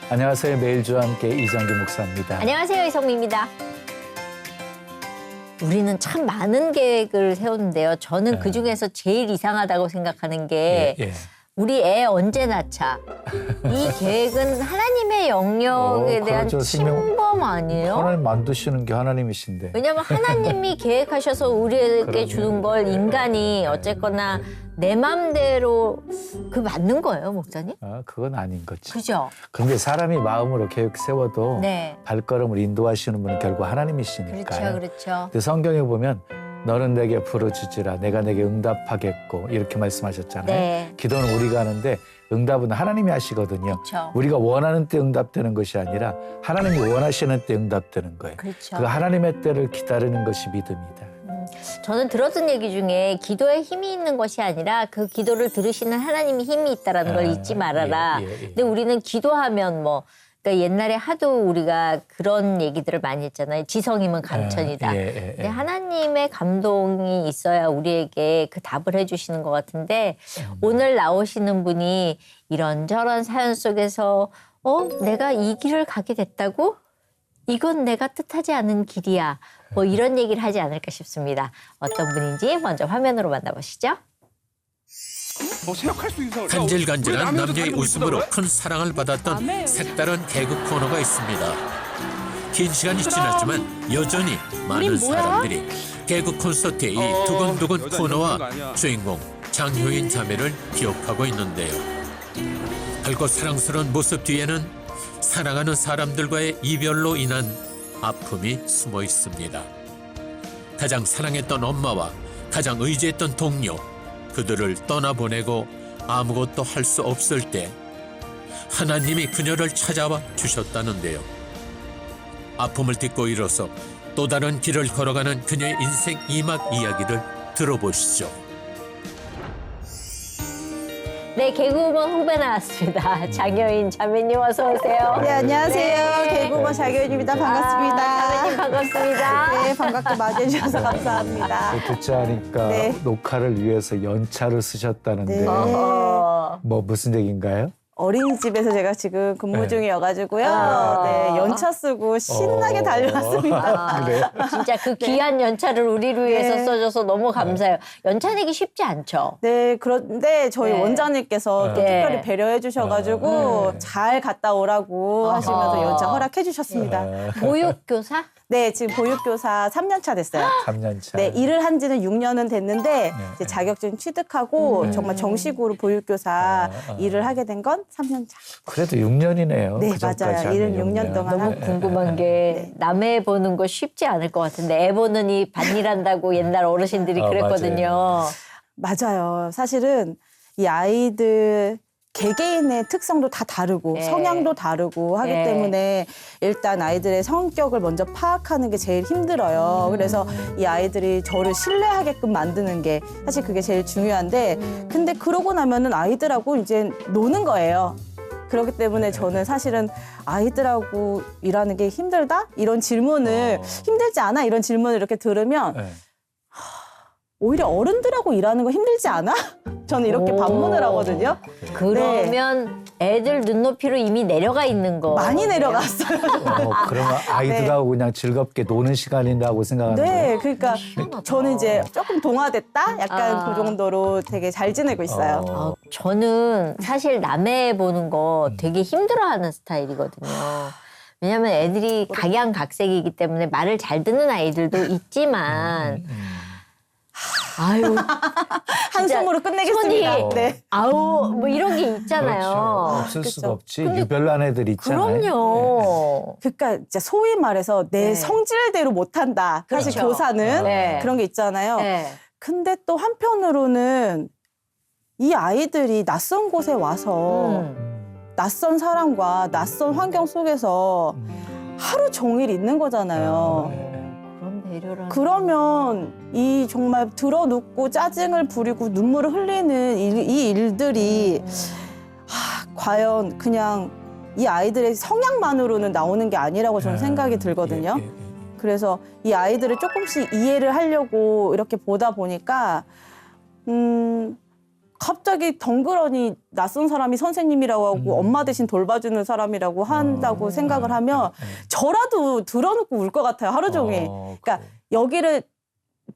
안녕하세요. 매일주와 함께 이정규 목사입니다. 안녕하세요. 이성미입니다. 우리는 참 많은 계획을 세우는데요. 저는 그중에서 제일 이상하다고 생각하는 게 우리 애 언제 낳자. 이 계획은 하나님의 영역에 대한 그렇죠. 침범 아니에요? 하나님 만드시는 게 하나님이신데. 왜냐하면 하나님이 계획하셔서 우리에게 주는 걸 인간이 어쨌거나 내 맘대로 그 맞는 거예요, 목사님? 그건 아닌 거지. 그죠? 근데 사람이 마음으로 계획 세워도 네. 발걸음을 인도하시는 분은 결국 하나님이시니까요. 그렇죠, 그렇죠. 근데 성경에 보면 너는 내게 부르짖으라 내가 내게 응답하겠고 이렇게 말씀하셨잖아요. 네. 기도는 우리가 하는데 응답은 하나님이 하시거든요. 그렇죠. 우리가 원하는 때 응답되는 것이 아니라 하나님이 원하시는 때 응답되는 거예요. 그렇죠. 그 하나님의 때를 기다리는 것이 믿음이다. 저는 들었던 얘기 중에 기도에 힘이 있는 것이 아니라 그 기도를 들으시는 하나님이 힘이 있다는 걸 잊지 말아라. 근데 우리는 기도하면 그러니까 옛날에 하도 우리가 그런 얘기들을 많이 했잖아요. 지성이면 감천이다. 근데 하나님의 감동이 있어야 우리에게 그 답을 해주시는 것 같은데 오늘 나오시는 분이 이런저런 사연 속에서 내가 이 길을 가게 됐다고? 이건 내가 뜻하지 않은 길이야. 이런 얘기를 하지 않을까 싶습니다. 어떤 분인지 먼저 화면으로 만나보시죠. 간질간질한 남녀의 웃음으로 큰 사랑을 받았던 색다른 개그 코너가 있습니다. 긴 시간이 지났지만 여전히 많은 사람들이 개그 콘서트의 이 두근두근 코너와 주인공 장효인 자매를 기억하고 있는데요. 밝고 사랑스러운 모습 뒤에는 사랑하는 사람들과의 이별로 인한 아픔이 숨어 있습니다. 가장 사랑했던 엄마와 가장 의지했던 동료, 그들을 떠나보내고 아무것도 할 수 없을 때 하나님이 그녀를 찾아와 주셨다는데요. 아픔을 딛고 일어서 또 다른 길을 걸어가는 그녀의 인생 이막 이야기를 들어보시죠. 네, 개그우먼 후배 나왔습니다. 장효인 자매님 어서 오세요. 네, 안녕하세요. 네. 개그우먼 장효인입니다. 반갑습니다. 자매님 반갑습니다. 네, 반갑게 맞이해 주셔서 감사합니다. 듣지 않으니까 네. 녹화를 위해서 연차를 쓰셨다는데 네. 무슨 얘기인가요? 어린이집에서 제가 지금 근무 중이어가지고요. 네, 연차 쓰고 신나게 달려왔습니다. 그래? 진짜 그 귀한 연차를 우리를 위해서 네. 써줘서 너무 감사해요. 연차 내기 쉽지 않죠? 네, 그런데 저희 네. 원장님께서 또 네. 특별히 배려해 주셔가지고 잘 갔다 오라고 하시면서 연차 허락해 주셨습니다. 보육교사? 네, 지금 보육교사 3년 차 됐어요. 3년 차. 네, 일을 한 지는 6년은 됐는데 이제 자격증 취득하고 정말 정식으로 보육교사 일을 하게 된 건 3년 차. 그래도 6년이네요. 네, 그 전까지 맞아요. 하면 일은 6년 동안 너무 하고. 궁금한 게 남의 보는 거 쉽지 않을 것 같은데 애 보느니 반일한다고 옛날 어르신들이 그랬거든요. 맞아요. 사실은 이 아이들 개개인의 특성도 다 다르고 네. 성향도 다르고 하기 네. 때문에 일단 아이들의 성격을 먼저 파악하는 게 제일 힘들어요. 그래서 이 아이들이 저를 신뢰하게끔 만드는 게 사실 그게 제일 중요한데 근데 그러고 나면은 아이들하고 이제 노는 거예요. 그렇기 때문에 저는 사실은 아이들하고 일하는 게 힘들다? 이런 질문을 힘들지 않아? 이런 질문을 이렇게 들으면 네. 오히려 어른들하고 일하는 거 힘들지 않아? 저는 이렇게 반문을 하거든요. 그러면 애들 눈높이로 이미 내려가 있는 거. 많이 내려갔어요. 그러면 아이들하고 그냥 즐겁게 노는 시간이라고 생각하는 거예요? 네, 그러니까 저는 이제 조금 동화됐다? 약간 그 정도로 되게 잘 지내고 있어요. 저는 사실 남의 보는 거 되게 힘들어하는 스타일이거든요. 왜냐하면 애들이 각양각색이기 때문에 말을 잘 듣는 아이들도 있지만 아유 한숨으로 끝내겠습니다. 손이 네. 아우 이런 게 있잖아요. 그렇죠. 없을 그쵸. 수가 없지. 근데 유별난 애들 있잖아요. 그럼요. 그러니까 진짜 소위 말해서 내 네. 성질대로 못한다. 사실 그렇죠. 교사는 네. 그런 게 있잖아요. 네. 근데 또 한편으로는 이 아이들이 낯선 곳에 와서 낯선 사람과 낯선 환경 속에서 하루 종일 있는 거잖아요. 그런 배려를 그러면 이 정말 들어눕고 짜증을 부리고 눈물을 흘리는 이 일들이 과연 그냥 이 아이들의 성향만으로는 나오는 게 아니라고 저는 생각이 들거든요. 그래서 이 아이들을 조금씩 이해를 하려고 이렇게 보다 보니까 갑자기 덩그러니 낯선 사람이 선생님이라고 하고 엄마 대신 돌봐주는 사람이라고 한다고 생각을 하면 저라도 들어놓고 울 것 같아요. 하루 종일. 그러니까 여기를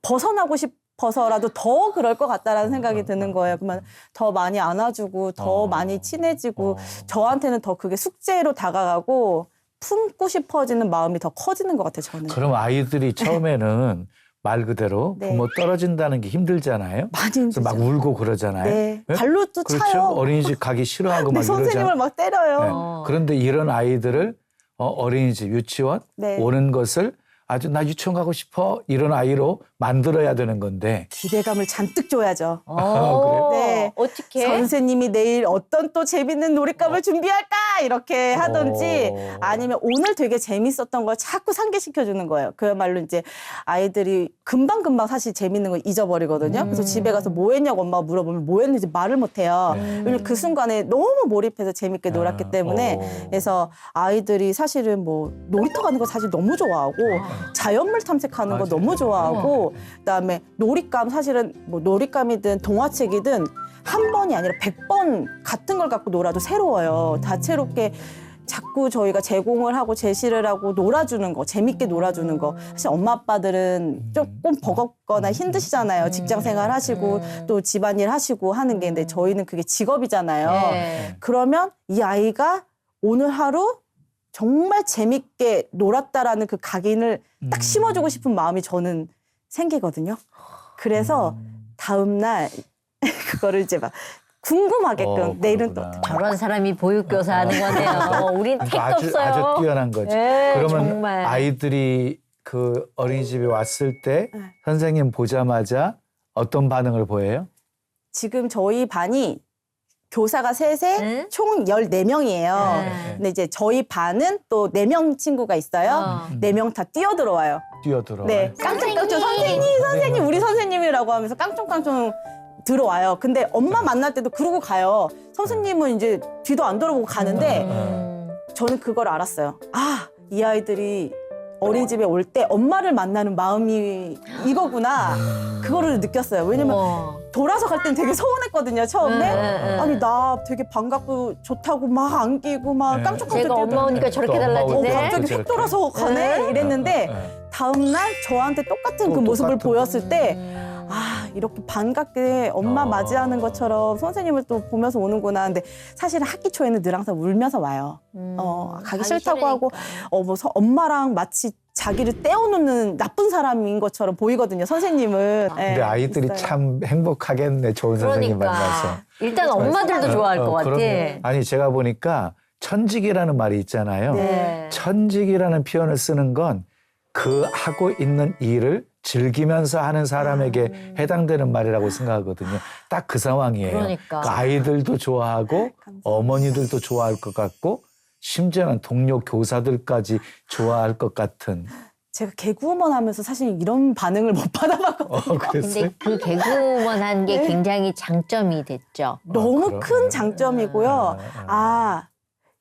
벗어나고 싶어서라도 더 그럴 것 같다라는 생각이 드는 거예요. 그러면 더 많이 안아주고 더 많이 친해지고 저한테는 더 그게 숙제로 다가가고 품고 싶어지는 마음이 더 커지는 것 같아요. 저는. 그럼 아이들이 처음에는 말 그대로 네. 부모 떨어진다는 게 힘들잖아요. 많이 그래서 힘들죠. 막 울고 그러잖아요. 네. 네? 발로 또 그렇죠. 차요. 어린이집 가기 싫어하고 네, 막 선생님을 이러잖아요. 막 때려요. 네. 그런데 이런 아이들을 어린이집, 유치원 네. 오는 것을 아주 나 유치원 가고 싶어 이런 아이로 만들어야 되는 건데 기대감을 잔뜩 줘야죠. 어, 네. 어떻게? 선생님이 내일 어떤 또 재밌는 놀잇감을 준비할까 이렇게 하든지 아니면 오늘 되게 재밌었던 걸 자꾸 상기시켜 주는 거예요. 그야말로 이제 아이들이 금방금방 사실 재밌는 걸 잊어버리거든요. 그래서 집에 가서 뭐 했냐고 엄마가 물어보면 뭐 했는지 말을 못 해요. 왜냐면 그 순간에 너무 몰입해서 재밌게 놀았기 때문에 그래서 아이들이 사실은 뭐 놀이터 가는 거 사실 너무 좋아하고 자연물 탐색하는 거 맞아요. 너무 좋아하고 그다음에 놀잇감 사실은 뭐 놀잇감이든 동화책이든 한 번이 아니라 100번 같은 걸 갖고 놀아도 새로워요. 다채롭게 자꾸 저희가 제공을 하고 제시를 하고 놀아주는 거, 재밌게 놀아주는 거. 사실 엄마 아빠들은 조금 버겁거나 힘드시잖아요. 직장 생활 하시고 또 집안일 하시고 하는 게. 근데 저희는 그게 직업이잖아요. 네. 그러면 이 아이가 오늘 하루 정말 재밌게 놀았다라는 그 각인을 딱 심어주고 싶은 마음이 저는 생기거든요. 그래서 다음날 그거를 이제 막 궁금하게끔 내일은 또 그렇구나. 저런 사람이 보육교사 하는 거네요. 우린 택도 그러니까 아주, 없어요. 아주 뛰어난 거지. 네, 그러면 정말. 아이들이 그 어린이집에 왔을 때 네. 선생님 보자마자 어떤 반응을 보여요? 지금 저희 반이 교사가 셋에 응? 총 14명이에요. 네. 근데 이제 저희 반은 또 4명 친구가 있어요. 4명 다 뛰어들어와요. 뛰어들어. 네. 깡총깡총 선생님, 우리 선생님이라고 하면서 깡총깡총 들어와요. 근데 엄마 만날 때도 그러고 가요. 선생님은 이제 뒤도 안 돌아보고 가는데 저는 그걸 알았어요. 아, 이 아이들이 어린이집에 올 때 엄마를 만나는 마음이 이거구나. 그거를 느꼈어요. 왜냐면 우와. 돌아서 갈 땐 되게 서운했거든요, 처음에. 응. 아니, 나 되게 반갑고 좋다고 막 안기고 막 네. 깡총깡총 제가 엄마 오니까 저렇게 또 엄마 달라지네. 오니까 갑자기 저렇게. 휙 돌아서 가네? 이랬는데 네. 다음날 저한테 똑같은 또 그 모습을 똑같은. 보였을 때 아, 이렇게 반갑게 엄마 맞이하는 것처럼 선생님을 또 보면서 오는구나. 근데 사실은 학기 초에는 늘 항상 울면서 와요. 가기 싫다고 하고 뭐 엄마랑 마치 자기를 떼어놓는 나쁜 사람인 것처럼 보이거든요, 선생님은. 근데 네, 아이들이 있어요. 참 행복하겠네. 좋은 선생님 만나서. 그러니까 일단 엄마들도 좋아할 것 같아. 그럼요. 아니 제가 보니까 천직이라는 말이 있잖아요. 네. 천직이라는 표현을 쓰는 건 그 하고 있는 일을 즐기면서 하는 사람에게 해당되는 말이라고 생각하거든요. 딱 그 상황이에요. 그러니까. 아이들도 좋아하고 어머니들도 좋아할 것 같고 심지어는 동료 교사들까지 좋아할 것 같은. 제가 개그우먼 하면서 사실 이런 반응을 못 받아봤거든요. 그랬어요? 근데 그 개그우먼 한 게 굉장히 장점이 됐죠. 너무 그럼. 큰 장점이고요. 아,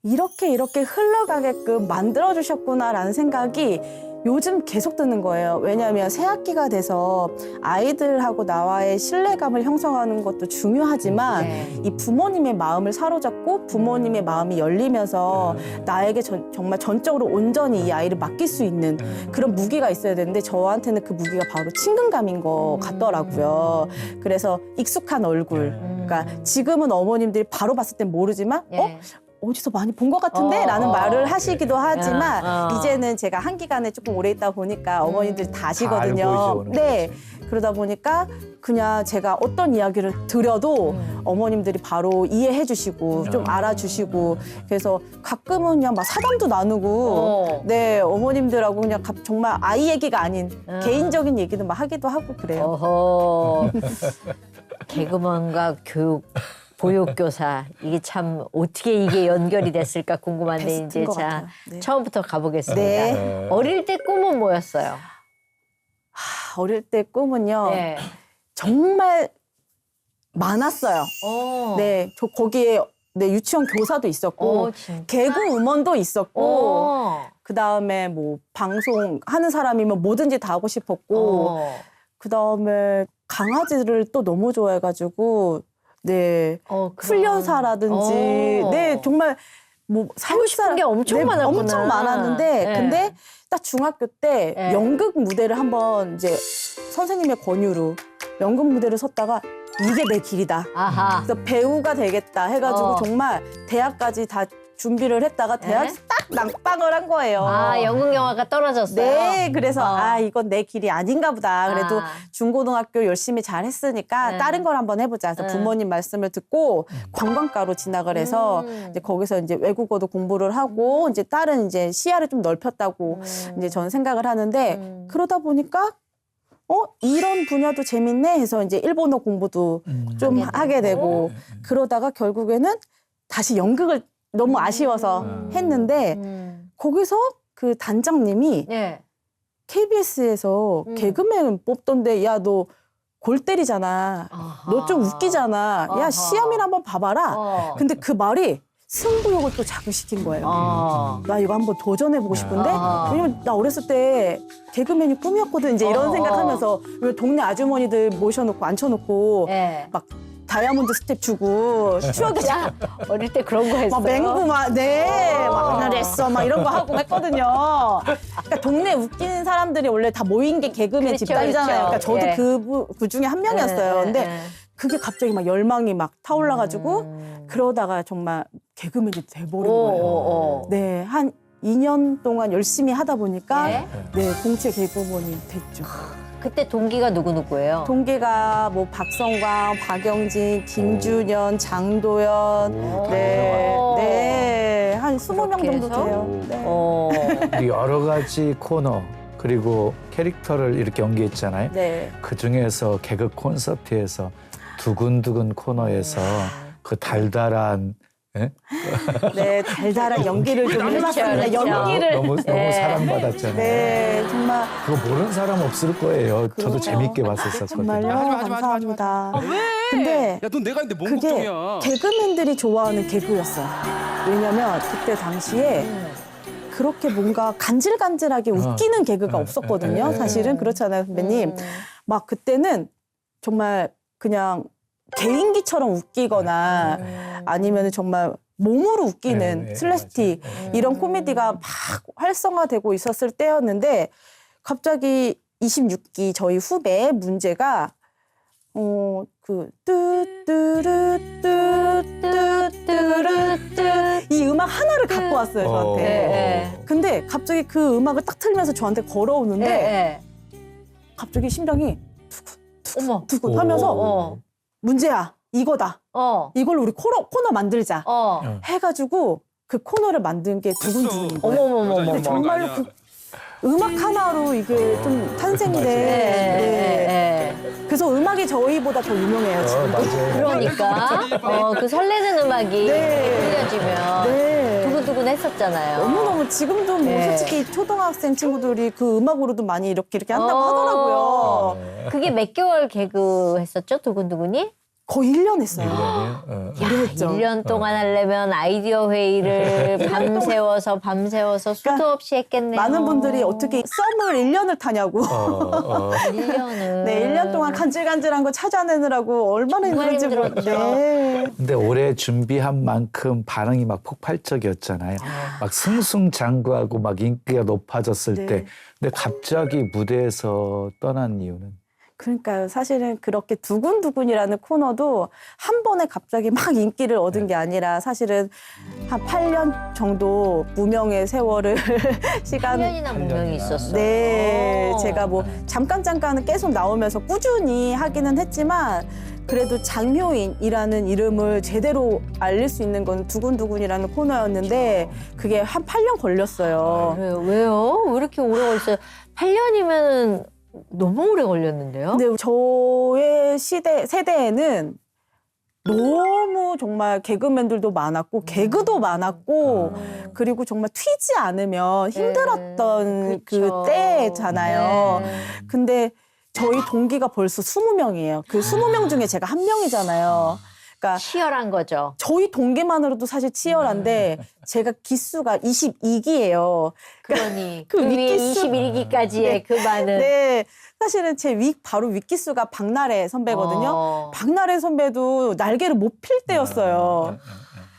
이렇게 흘러가게끔 만들어주셨구나라는 생각이 요즘 계속 드는 거예요. 왜냐하면 새 학기가 돼서 아이들하고 나와의 신뢰감을 형성하는 것도 중요하지만 네. 이 부모님의 마음을 사로잡고 부모님의 마음이 열리면서 나에게 정말 전적으로 온전히 이 아이를 맡길 수 있는 그런 무기가 있어야 되는데 저한테는 그 무기가 바로 친근감인 것 같더라고요. 그래서 익숙한 얼굴. 그러니까 지금은 어머님들이 바로 봤을 땐 모르지만 네. 어디서 많이 본 것 같은데? 라는 말을 하시기도 하지만 어. 이제는 제가 한 기간에 조금 오래 있다 보니까 어머님들이 다 다 아시거든요. 알고 이제 오는 네. 거지. 그러다 보니까 그냥 제가 어떤 이야기를 드려도 어머님들이 바로 이해해 주시고 좀 알아주시고 그래서 가끔은 그냥 막 사담도 나누고 네, 어머님들하고 그냥 정말 아이 얘기가 아닌 개인적인 얘기도 막 하기도 하고 그래요. 어허. 개그맨과 보육교사 이게 참 어떻게 이게 연결이 됐을까 궁금한데 베스트인 이제 것 자 같아요. 네. 처음부터 가보겠습니다. 네. 어릴 때 꿈은 뭐였어요? 어릴 때 꿈은요. 네. 정말 많았어요. 네, 저 거기에 네, 유치원 교사도 있었고 진짜? 개그 우먼도 있었고 그 다음에 뭐 방송 하는 사람이면 뭐든지 다 하고 싶었고 그 다음에 강아지를 또 너무 좋아해가지고 네. 그런. 훈련사라든지 네 정말 뭐 하고 싶은 게 엄청 많았구나. 엄청 많았는데 네. 근데 딱 중학교 때 네. 연극 무대를 한번 이제 선생님의 권유로 연극 무대를 섰다가 이게 내 길이다. 아하. 그래서 배우가 되겠다 해가지고 어. 정말 대학까지 다 준비를 했다가 대학에서 네? 딱 낭빵을 한 거예요. 아, 연극 영화가 떨어졌어요. 네, 그래서 어. 이건 내 길이 아닌가 보다. 그래도 아. 중고등학교 열심히 잘 했으니까 네. 다른 걸 한번 해보자. 그래서 네. 부모님 말씀을 듣고 관광과로 진학을 해서 이제 거기서 이제 외국어도 공부를 하고 이제 다른 이제 시야를 좀 넓혔다고 이제 저는 생각을 하는데 그러다 보니까 이런 분야도 재밌네 해서 이제 일본어 공부도 좀 하게 되고 그러다가 결국에는 다시 연극을 너무 아쉬워서 했는데 거기서 그 단장님이 네. KBS에서 개그맨 뽑던데 야 너 골 때리잖아. 아하. 너 좀 웃기잖아. 야 아하. 시험이나 한번 봐봐라. 근데 그 말이 승부욕을 또 자극시킨 거예요. 나 이거 한번 도전해보고 싶은데 왜냐면 나 어렸을 때 개그맨이 꿈이었거든 이제 이런 생각하면서 왜 동네 아주머니들 모셔놓고 앉혀놓고 네. 막 다이아몬드 스텝 주고 추억의 야, 어릴 때 그런 거 했어요? 막 맹구 막 하늘했어 막 이런 거 하고 했거든요. 그러니까 동네 웃기는 사람들이 원래 다 모인 게 개그맨 그렇죠, 집단이잖아요. 그러니까 저도 예. 그 중에 한 명이었어요. 근데 그게 갑자기 막 열망이 막 타올라가지고 그러다가 정말 개그맨이 돼버린 거예요. 네, 한 2년 동안 열심히 하다 보니까 네. 네, 공채 개그맨이 됐죠. 그때 동기가 누구예요? 동기가 뭐 박성광, 박영진, 김준현, 장도연, 네, 한 20명 그렇게 정도 해서? 돼요. 네. 우리 여러 가지 코너 그리고 캐릭터를 이렇게 연기했잖아요. 네. 그 중에서 개그 콘서트에서 두근두근 코너에서 그 달달한 예? 네, 달달한 연기를 좀 해봤습니다. 그렇죠. 연기를. 너무 네. 사랑받았잖아요. 네, 정말. 그거 모르는 사람 없을 거예요. 저도 그럼요. 재밌게 봤었거든요. 정말요? 하지 마. 감사합니다. 왜? 근데 야, 넌 내가 있는데 뭔 그게 걱정이야. 개그맨들이 좋아하는 개그였어요. 왜냐면 그때 당시에 그렇게 뭔가 간질간질하게 웃기는 개그가 없었거든요. 사실은 그렇잖아요, 선배님. 막 그때는 정말 그냥 개인기처럼 웃기거나 아니면 정말 몸으로 웃기는 네, 슬래스틱 이런 코미디가 막 활성화되고 있었을 때였는데 갑자기 26기 저희 후배 문제가 그 뚜뚜루뚜뚜뚜루뚜 이 음악 하나를 갖고 왔어요 저한테. 네. 근데 갑자기 그 음악을 딱 틀면서 저한테 걸어오는데 네. 갑자기 심장이 어머. 두근 하면서 어. 문제야 이거다. 이걸로 우리 코너 만들자. 해가지고 그 코너를 만든 게 두근두근인 거예요. 어머머머머. 근데 정말로 그 음악 하나로 이게 좀 탄생이 돼. 네. 그래서 음악이 저희보다 더 유명해요 지금. 맞아요. 그러니까 그 설레는 음악이 네. 들려지면 네. 두근두근 했었잖아요. 너무너무 지금도 뭐 네. 솔직히 초등학생 친구들이 그 음악으로도 많이 이렇게 한다고 하더라고요. 그게 몇 개월 개그 했었죠? 두근두근이? 거의 1년 했어요. 어. 오래 했죠. 1년 동안 하려면 아이디어 회의를 밤새워서 수도 없이 했겠네요. 많은 분들이 어떻게 썸을 1년을 타냐고. 1년은. 네, 1년 동안 간질간질한 거 찾아내느라고 얼마나 정말 힘든지 힘들었죠. 네. 근데 올해 준비한 만큼 반응이 막 폭발적이었잖아요. 막 승승장구하고 막 인기가 높아졌을 네. 때. 근데 갑자기 무대에서 떠난 이유는? 그러니까요. 사실은 그렇게 두근두근이라는 코너도 한 번에 갑자기 막 인기를 얻은 게 아니라 사실은 한 8년 정도 무명의 세월을 시간 1년이나 무명이 있었어. 네, 제가 뭐 잠깐은 계속 나오면서 꾸준히 하기는 했지만 그래도 장효인이라는 이름을 제대로 알릴 수 있는 건 두근두근이라는 코너였는데 그게 한 8년 걸렸어요. 왜요? 왜 이렇게 오래 걸렸어요? 8년이면 너무 오래 걸렸는데요? 근데 저의 세대에는 너무 정말 개그맨들도 많았고 개그도 많았고 그리고 정말 튀지 않으면 힘들었던 그쵸. 그 때잖아요. 네. 근데 저희 동기가 벌써 20명이에요. 그 20명 중에 제가 한 명이잖아요. 그러니까 치열한 거죠. 저희 동기만으로도 사실 치열한데 제가 기수가 22기예요. 그러니 그 그 위에 윗기수. 21기까지의 그 많은. 네, 사실은 제 바로 윗기수가 박나래 선배거든요. 어. 박나래 선배도 날개를 못 필 때였어요.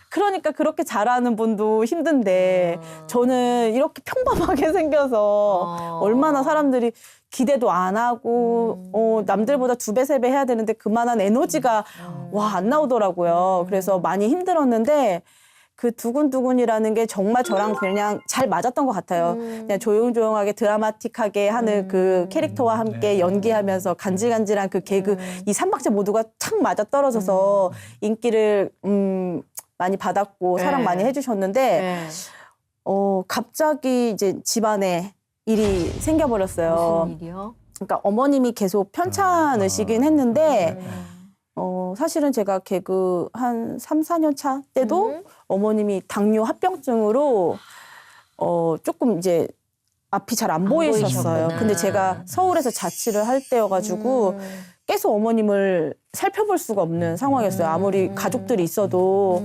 그러니까 그렇게 잘하는 분도 힘든데 저는 이렇게 평범하게 생겨서 얼마나 사람들이 기대도 안 하고 남들보다 2배, 3배 해야 되는데 그만한 에너지가 와, 안 나오더라고요. 그래서 많이 힘들었는데 그 두근두근이라는 게 정말 저랑 그냥 잘 맞았던 것 같아요. 그냥 조용조용하게 드라마틱하게 하는 그 캐릭터와 함께 연기하면서 간질간질한 그 개그 이 삼박자 모두가 탁 맞아 떨어져서 인기를 많이 받았고 사랑 많이 해주셨는데 네. 갑자기 이제 집안에 일이 생겨버렸어요. 무슨 일이요? 그러니까 어머님이 계속 편찮으시긴 했는데 사실은 제가 개그 한 3, 4년 차 때도 어머님이 당뇨 합병증으로 조금 이제 앞이 잘 안 보이셨어요. 보이셨구나. 근데 제가 서울에서 자취를 할 때여가지고 계속 어머님을 살펴볼 수가 없는 상황이었어요. 아무리 가족들이 있어도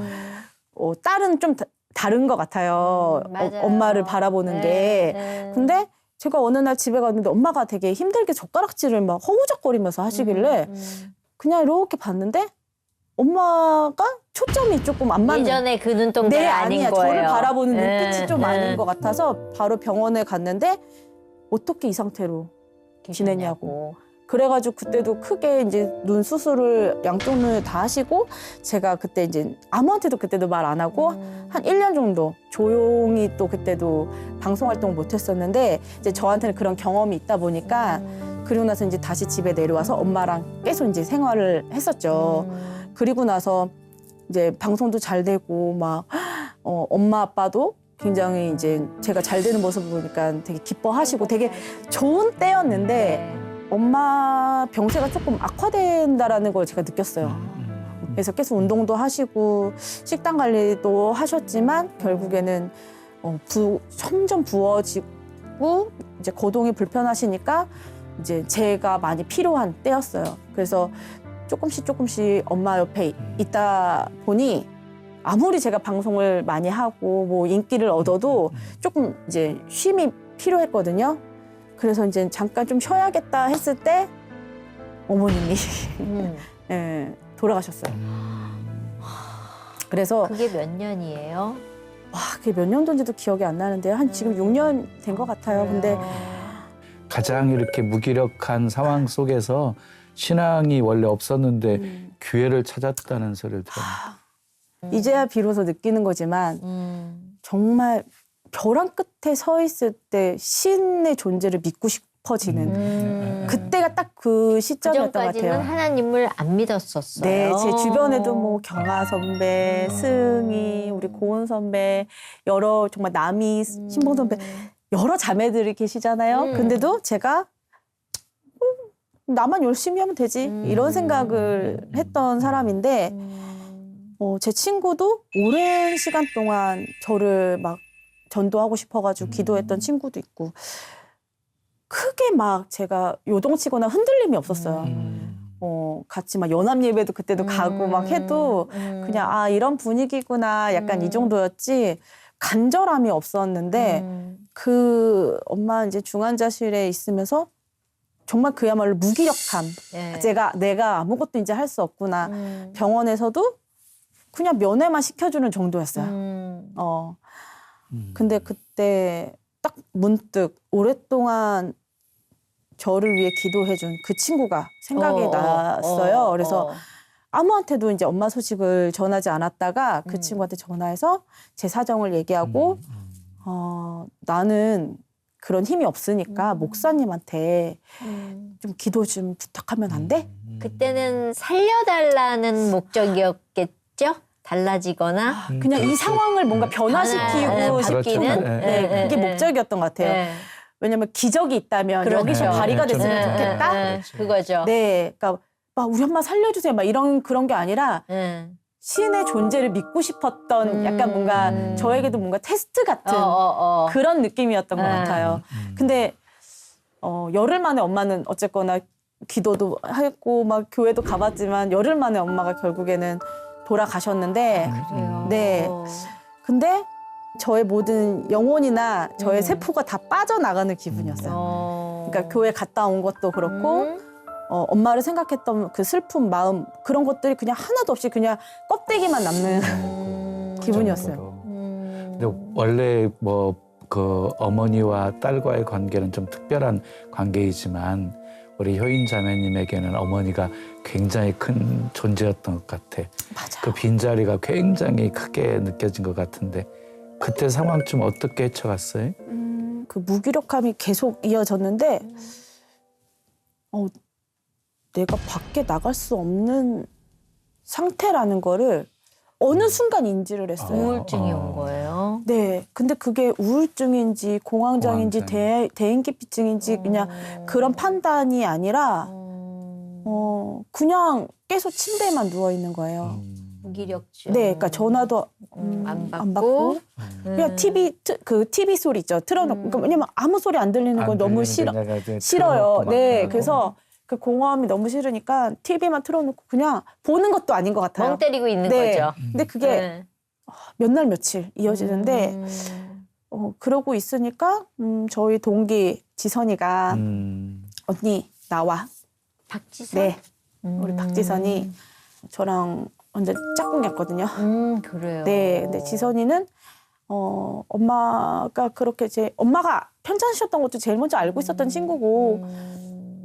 딸은 좀 다른 것 같아요. 맞아요. 엄마를 바라보는 게. 네. 근데 제가 어느 날 집에 갔는데 엄마가 되게 힘들게 젓가락질을 막 허우적거리면서 하시길래 그냥 이렇게 봤는데 엄마가 초점이 조금 안 맞는. 예전에 그 눈동자가 네, 아닌 아니야. 거예요. 저를 바라보는 네, 눈빛이 좀 네. 아닌 것 같아서 바로 병원에 갔는데 어떻게 이 상태로 지내냐고. 그래가지고 그때도 크게 이제 눈 수술을 양쪽 눈을 다 하시고 제가 그때 이제 아무한테도 그때도 말 안 하고 한 1년 정도 조용히 또 그때도 방송 활동 못 했었는데 이제 저한테는 그런 경험이 있다 보니까 그리고 나서 이제 다시 집에 내려와서 엄마랑 계속 이제 생활을 했었죠. 그리고 나서 이제 방송도 잘 되고 막 엄마 아빠도 굉장히 이제 제가 잘 되는 모습을 보니까 되게 기뻐하시고 되게 좋은 때였는데 엄마 병세가 조금 악화된다라는 걸 제가 느꼈어요. 그래서 계속 운동도 하시고 식단 관리도 하셨지만 결국에는 점점 부어지고 이제 거동이 불편하시니까 이제 제가 많이 필요한 때였어요. 그래서 조금씩 엄마 옆에 있다 보니 아무리 제가 방송을 많이 하고 뭐 인기를 얻어도 조금 이제 쉼이 필요했거든요. 그래서 이제 잠깐 좀 쉬어야겠다 했을 때 어머님이 예, 돌아가셨어요. 그래서 그게 몇 년이에요? 와, 그게 몇 년도인지도 기억이 안 나는데요. 한 지금 6년 된 것 같아요. 근데 가장 이렇게 무기력한 상황 속에서 신앙이 원래 없었는데 기회를 찾았다는 소리를 들었는데 이제야 비로소 느끼는 거지만 정말 벼랑 끝에 서 있을 때 신의 존재를 믿고 싶어지는 그때가 딱 그 시점이었던 것 그전까지는 같아요. 하나님을 안 믿었었어요. 네, 제 주변에도 뭐 경아 선배, 승희, 우리 고은 선배, 여러 정말 남이, 신봉 선배 여러 자매들이 계시잖아요. 근데도 제가 나만 열심히 하면 되지 이런 생각을 했던 사람인데 제 친구도 오랜 시간 동안 저를 막 전도하고 싶어가지고 기도했던 친구도 있고 크게 막 제가 요동치거나 흔들림이 없었어요. 같이 막 연합 예배도 그때도 가고 막 해도 그냥 이런 분위기구나 약간 이 정도였지 간절함이 없었는데 그 엄마 이제 중환자실에 있으면서 정말 그야말로 무기력함. 네. 내가 아무것도 이제 할 수 없구나. 병원에서도 그냥 면회만 시켜주는 정도였어요. 근데 그때 딱 문득 오랫동안 저를 위해 기도해준 그 친구가 생각이 났어요. 그래서 아무한테도 이제 엄마 소식을 전하지 않았다가 그 친구한테 전화해서 제 사정을 얘기하고 나는 그런 힘이 없으니까 목사님한테 좀 기도 좀 부탁하면 안 돼? 그때는 살려달라는 목적이었겠죠? 달라지거나. 그냥 이 상황을 뭔가 변화시키고 싶기는 그렇죠. 그게 목적이었던 것 같아요. 네. 왜냐면 기적이 있다면 그렇죠. 여기서 발휘가 네, 됐으면 좀, 좋겠다. 그거죠. 네, 그러니까 막 우리 엄마 살려주세요. 막 그런 게 아니라 네. 신의 존재를 믿고 싶었던 약간 뭔가 저에게도 뭔가 테스트 같은 그런 느낌이었던 것 같아요. 근데 열흘 만에 엄마는 어쨌거나 기도도 했고 막 교회도 가봤지만 열흘 만에 엄마가 결국에는 돌아가셨는데 그래요. 네. 근데 저의 모든 영혼이나 저의 세포가 다 빠져나가는 기분이었어요. 그러니까 교회 갔다 온 것도 그렇고 엄마를 생각했던 그 슬픈 마음 그런 것들이 그냥 하나도 없이 그냥 껍데기만 남는 기분이었어요. 근데 원래 뭐 그 어머니와 딸과의 관계는 좀 특별한 관계이지만 우리 효인 자매님에게는 어머니가 굉장히 큰 존재였던 것 같아. 맞아. 그 빈자리가 굉장히 크게 느껴진 것 같은데 그때 상황 좀 어떻게 헤쳐갔어요? 그 무기력함이 계속 이어졌는데 내가 밖에 나갈 수 없는 상태라는 거를 어느 순간 인지를 했어요. 우울증이 온 거예요. 네. 근데 그게 우울증인지 공황장애인지 대인기피증인지 그냥 그런 판단이 아니라 그냥 계속 침대에만 누워 있는 거예요. 무기력증. 네. 그러니까 전화도 안 안 받고. 받고 그냥 TV 소리 있죠. 틀어놓고. 그러니까 왜냐면 아무 소리 안 들리는 건 너무 싫어요. 네. 그래서 그 공허함이 너무 싫으니까 TV만 틀어놓고 그냥 보는 것도 아닌 것 같아요. 멍 때리고 있는 네. 거죠. 근데 그게 네. 몇 날 며칠 이어지는데 그러고 있으니까 저희 동기 지선이가 언니 나와. 박지선? 네. 우리 박지선이 저랑 완전 짝꿍이었거든요. 그래요. 네. 근데 지선이는 엄마가 그렇게 엄마가 편찮으셨던 것도 제일 먼저 알고 있었던 친구고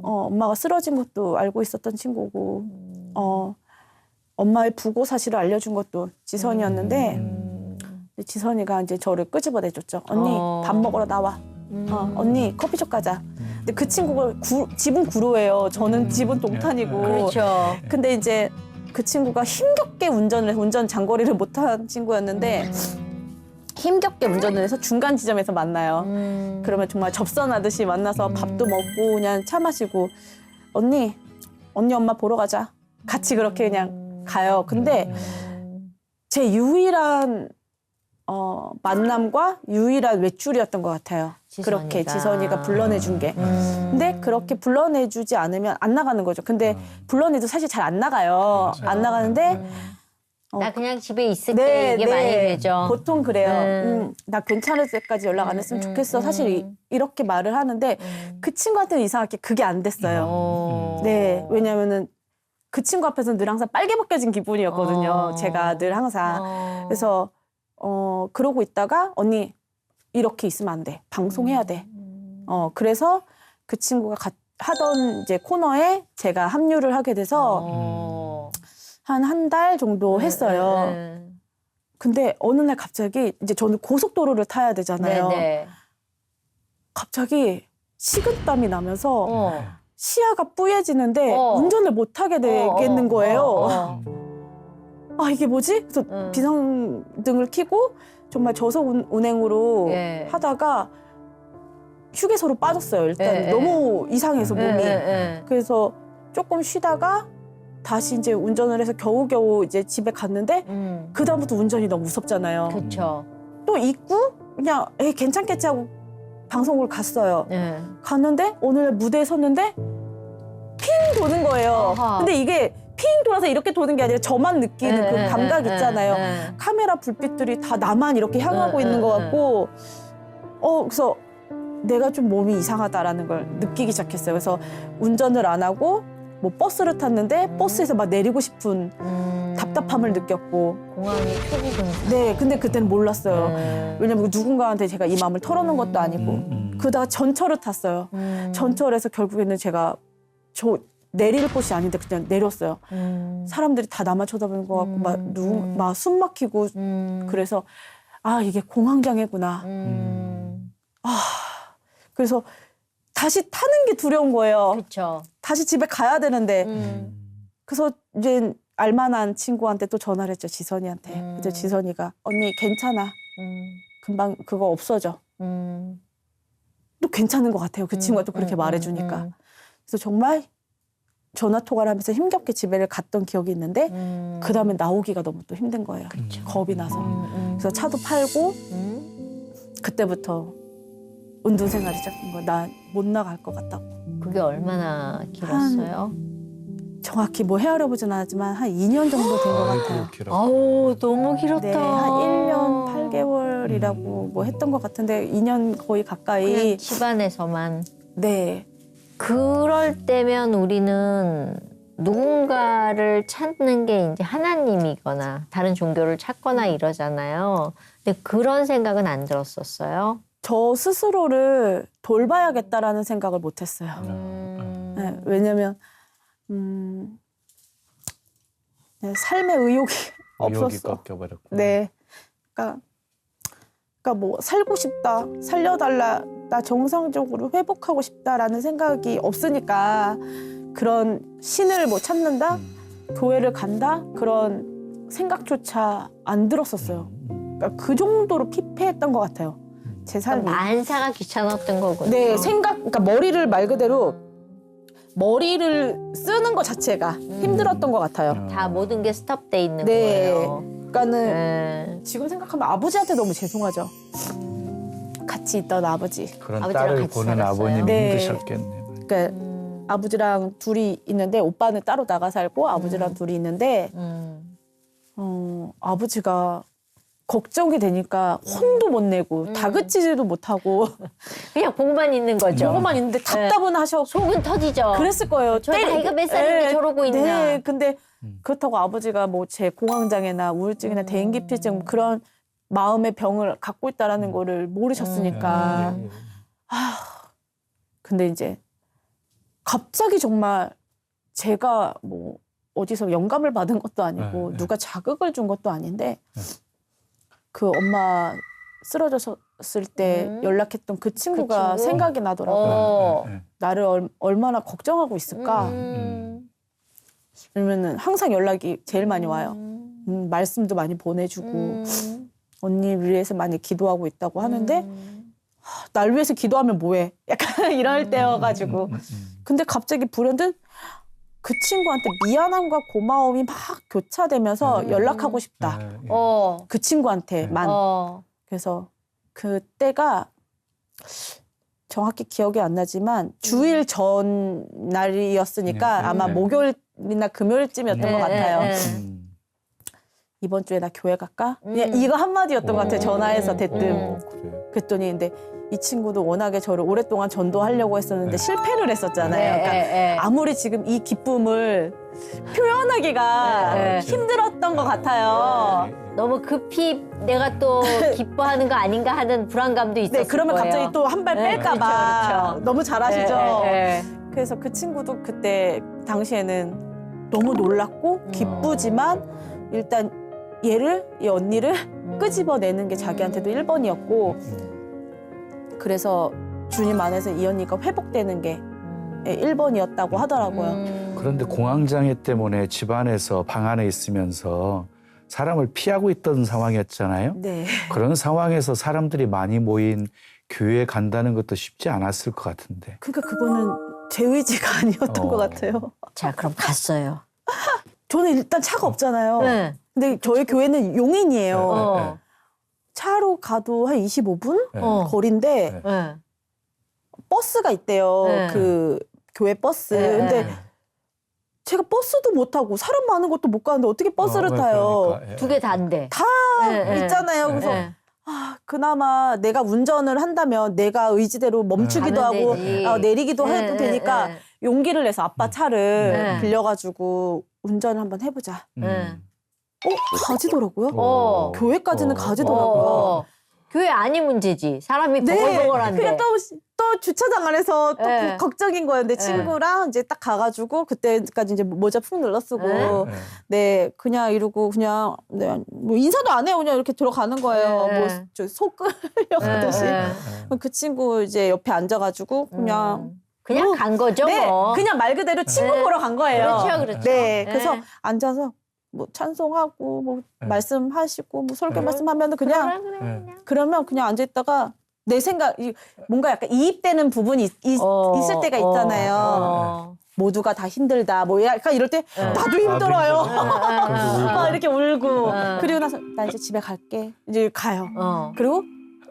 엄마가 쓰러진 것도 알고 있었던 친구고 엄마의 부고 사실을 알려준 것도 지선이었는데 지선이가 이제 저를 끄집어내줬죠. 언니 밥 먹으러 나와. 언니 커피숍 가자. 근데 그 친구가 집은 구로예요. 저는 집은 동탄이고. 그렇죠. 근데 이제 그 친구가 힘겹게 운전을 해서 운전 장거리를 못한 친구였는데 힘겹게 운전을 해서 중간 지점에서 만나요. 그러면 정말 접선하듯이 만나서 밥도 먹고 그냥 차 마시고 언니 엄마 보러 가자. 같이 그렇게 그냥 가요. 근데 제 유일한 만남과 유일한 외출이었던 것 같아요. 그렇게 지선이가 불러내준 게. 근데 그렇게 불러내주지 않으면 안 나가는 거죠. 근데 불러내도 사실 잘 안 나가요. 안 나가는데 나 그냥 집에 있을게 이게 많이 되죠. 보통 그래요. 나 괜찮을 때까지 연락 안 했으면 좋겠어. 사실 이렇게 말을 하는데 그 친구한테는 이상하게 그게 안 됐어요. 네, 왜냐면은 그 친구 앞에서는 늘 항상 빨개 벗겨진 기분이었거든요. 제가 늘 항상. 그래서 그러고 있다가 언니 이렇게 있으면 안 돼. 방송해야 돼. 그래서 그 친구가 하던 이제 코너에 제가 합류를 하게 돼서 한 달 정도 했어요. 근데 어느 날 갑자기 이제 저는 고속도로를 타야 되잖아요. 네네. 갑자기 식은땀이 나면서 시야가 뿌얘지는데 운전을 못 하게 되겠는 거예요. 아 이게 뭐지? 그래서 비상등을 켜고 정말 저속 운행으로 하다가 휴게소로 빠졌어요. 일단 너무 이상해서 몸이. 그래서 조금 쉬다가 다시 이제 운전을 해서 겨우겨우 이제 집에 갔는데 그 다음부터 운전이 너무 무섭잖아요. 그렇죠. 또 잊고 그냥 괜찮겠지 하고 방송을 갔어요. 갔는데 오늘 무대에 섰는데 핑 도는 거예요. 근데 이게 핑 돌아서 이렇게 도는 게 아니라 저만 느끼는 그 감각 있잖아요. 카메라 불빛들이 다 나만 이렇게 향하고 있는 것 같고 그래서 내가 좀 몸이 이상하다라는 걸 느끼기 시작했어요. 그래서 운전을 안 하고 뭐 버스를 탔는데 버스에서 막 내리고 싶은 답답함을 느꼈고 공항이 표기 증상. 네, 근데 그때는 몰랐어요. 왜냐면 누군가한테 제가 이 마음을 털어놓은 것도 아니고 그러다가 전철을 탔어요. 전철에서 결국에는 제가 내릴 곳이 아닌데 그냥 내렸어요. 사람들이 다 나만 쳐다보는 것 같고 막 숨 막히고 그래서 이게 공황장애구나. 그래서 다시 타는 게 두려운 거예요. 그렇죠. 다시 집에 가야 되는데. 그래서 이제 알만한 친구한테 또 전화를 했죠. 지선이한테. 그래서 지선이가 언니 괜찮아. 금방 그거 없어져. 또 괜찮은 것 같아요. 그 친구가 또 그렇게 말해주니까. 그래서 정말 전화 통화를 하면서 힘겹게 집에를 갔던 기억이 있는데 그 다음에 나오기가 너무 또 힘든 거예요. 겁이 나서. 그래서 차도 팔고 그때부터 운동 생활이 시작한 거예요. 나 못 나갈 것 같다고. 그게 얼마나 길었어요? 정확히 뭐 헤아려보진 않았지만 한 2년 정도 된 것 같아요. 아우 너무 길었다. 네, 한 1년 8개월이라고 뭐 했던 것 같은데 2년 거의 가까이. 그냥 집안에서만. 네. 그럴 때면 우리는 누군가를 찾는 게 이제 하나님이거나 다른 종교를 찾거나 이러잖아요. 근데 그런 생각은 안 들었었어요. 저 스스로를 돌봐야겠다라는 생각을 못했어요. 네, 왜냐면 네, 삶의 의욕이 없었어. 꺾여버렸고. 네, 그러니까 뭐 살고 싶다, 살려달라, 나 정상적으로 회복하고 싶다라는 생각이 없으니까 그런 신을 뭐 찾는다, 교회를 간다 그런 생각조차 안 들었었어요. 그러니까 그 정도로 피폐했던 것 같아요. 제 삶이. 만사가 귀찮았던 거군요. 네, 그러니까 머리를 말 그대로 머리를 쓰는 것 자체가 힘들었던 것 같아요. 다 모든 게 스톱돼 있는 네. 거예요. 그러니까는 네. 지금 생각하면 아버지한테 너무 죄송하죠. 같이 있던 아버지. 그런 아버지랑 딸을 같이 보는 살았어요? 아버님이 네. 힘드셨겠네요. 그러니까 아버지랑 둘이 있는데 오빠는 따로 나가 살고 아버지랑 둘이 있는데 아버지가 걱정이 되니까 혼도 못 내고 다그치지도 못하고 그냥 보고만 있는 거죠. 보고만 있는데 답답은 하셔. 속은 터지죠. 그랬을 거예요. 저 나이가 몇 살인데 네, 저러고 있나. 네, 근데 그렇다고 아버지가 뭐 제 공황장애나 우울증이나 대인기피증 그런 마음의 병을 갖고 있다라는 거를 모르셨으니까. 근데 이제 갑자기 정말 제가 뭐 어디서 영감을 받은 것도 아니고 누가 자극을 준 것도 아닌데 그 엄마 쓰러졌을 때 연락했던 그 친구가 친구? 생각이 나더라고요. 네. 나를 얼마나 걱정하고 있을까. 왜냐면은 항상 연락이 제일 많이 와요. 말씀도 많이 보내주고 언니 위해서 많이 기도하고 있다고 하는데 날 위해서 기도하면 뭐해? 약간 이럴 때여가지고. 근데 갑자기 불현듯 그 친구한테 미안함과 고마움이 막 교차되면서 연락하고 싶다. 그 친구한테만. 그래서 그때가 정확히 기억이 안 나지만 주일 전 날이었으니까 아마 목요일이나 금요일쯤이었던 것 같아요. 이번 주에 나 교회 갈까? 그냥 이거 한마디였던 것 같아요. 전화해서 대뜸. 그랬더니 근데 이 친구도 워낙에 저를 오랫동안 전도하려고 했었는데 실패를 했었잖아요. 그러니까 아무리 지금 이 기쁨을 표현하기가 힘들었던 것 같아요. 너무 급히 내가 또 기뻐하는 거 아닌가 하는 불안감도 있었을 네, 그러면 거예요. 갑자기 또 한 발 네, 뺄까 봐. 그렇죠, 그렇죠. 너무 잘하시죠? 네. 그래서 그 친구도 그때 당시에는 너무 놀랐고 기쁘지만 일단 이 언니를 끄집어내는 게 자기한테도 1번이었고 그래서 주님 안에서 이 언니가 회복되는 게 1번이었다고 하더라고요. 그런데 공황장애 때문에 집안에서 방 안에 있으면서 사람을 피하고 있던 상황이었잖아요. 네. 그런 상황에서 사람들이 많이 모인 교회에 간다는 것도 쉽지 않았을 것 같은데. 그러니까 그거는 제 의지가 아니었던 것 같아요. 자, 그럼 갔어요. 저는 일단 차가 없잖아요. 네. 근데 저희 교회는 용인이에요. 네. 차로 가도 한 25분 네. 거리인데 네. 버스가 있대요. 네. 그 교회 버스. 네. 근데 제가 버스도 못 타고 사람 많은 것도 못 가는데 어떻게 버스를 타요? 그러니까. 두 개 다인데. 다 있잖아요. 그래서 그나마 내가 운전을 한다면 내가 의지대로 멈추기도 가면 하고 되지. 내리기도 해도 되니까 용기를 내서 아빠 차를 네. 빌려가지고 운전을 한번 해보자. 가지더라고요. 교회까지는 가지더라고요. 교회 아닌 문제지. 사람이 네. 버글버글한데. 그냥 또 주차장 안에서 또 네. 걱정인 거였는데 친구랑 이제 딱 가가지고 그때까지 이제 모자 푹 눌러 쓰고 네. 네 그냥 이러고 그냥 뭐 인사도 안 해요. 그냥 이렇게 들어가는 거예요. 네. 뭐 소 끌려가듯이. 네. 그 친구 이제 옆에 앉아가지고 그냥 그냥 간 거죠, 네 뭐. 그냥 말 그대로 친구 네. 보러 간 거예요. 그렇죠, 그렇죠. 네, 네. 그래서 앉아서 뭐 찬송하고 뭐 말씀하시고 뭐 설교 말씀하면은 그냥 그러면 그냥 앉아 있다가 내 생각 뭔가 약간 이입되는 부분이 있을 때가 있잖아요. 모두가 다 힘들다 뭐 약간 이럴 때 나도 힘들어요. 막 이렇게 울고 그리고 나서 나 이제 집에 갈게 이제 가요. 그리고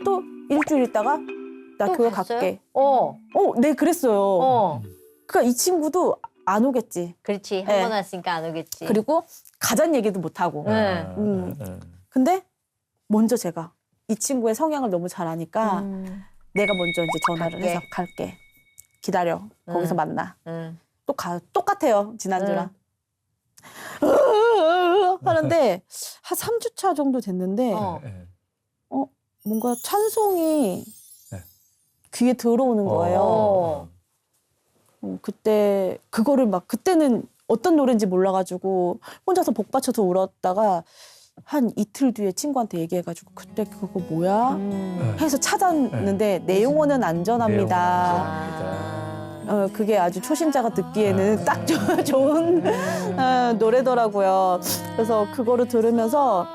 또 일주일 있다가 나 또 교회 갔어요? 갈게. 어. 네 그랬어요. 어. 그러니까 이 친구도 안 오겠지. 그렇지. 네. 한 번 왔으니까 안 오겠지. 그리고 가자는 얘기도 못 하고. 네. 근데 먼저 제가 이 친구의 성향을 너무 잘 아니까 내가 먼저 이제 전화를 갈게. 해서 갈게. 기다려. 거기서 만나. 응. 똑같아요. 지난주랑. 하는데 한 3주차 정도 됐는데 어. 뭔가 찬송이 네. 귀에 들어오는 거예요. 어. 그때 그거를 막 그때는 어떤 노래인지 몰라가지고 혼자서 복받쳐서 울었다가 한 이틀 뒤에 친구한테 얘기해가지고 그때 그거 뭐야? 해서 찾았는데 내 영혼은 안전합니다. 그게 아주 초심자가 듣기에는 딱 좋은 노래더라고요. 그래서 그거를 들으면서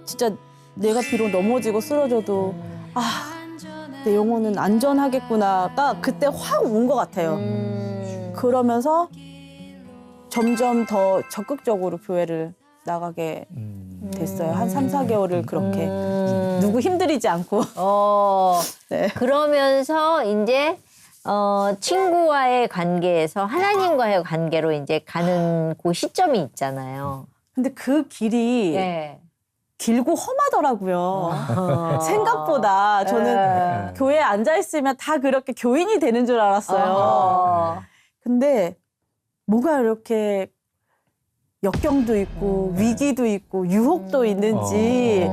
진짜 내가 비록 넘어지고 쓰러져도 내 영혼은 안전하겠구나가 그때 확 온 것 같아요. 그러면서 점점 더 적극적으로 교회를 나가게 됐어요. 한 3, 4개월을 그렇게 누구 힘들이지 않고. 네. 그러면서 이제 친구와의 관계에서 하나님과의 관계로 이제 가는 그 시점이 있잖아요. 근데 그 길이 네. 길고 험하더라고요. 생각보다 저는 교회에 앉아있으면 다 그렇게 교인이 되는 줄 알았어요. 근데 뭐가 이렇게 역경도 있고 위기도 있고 유혹도 있는지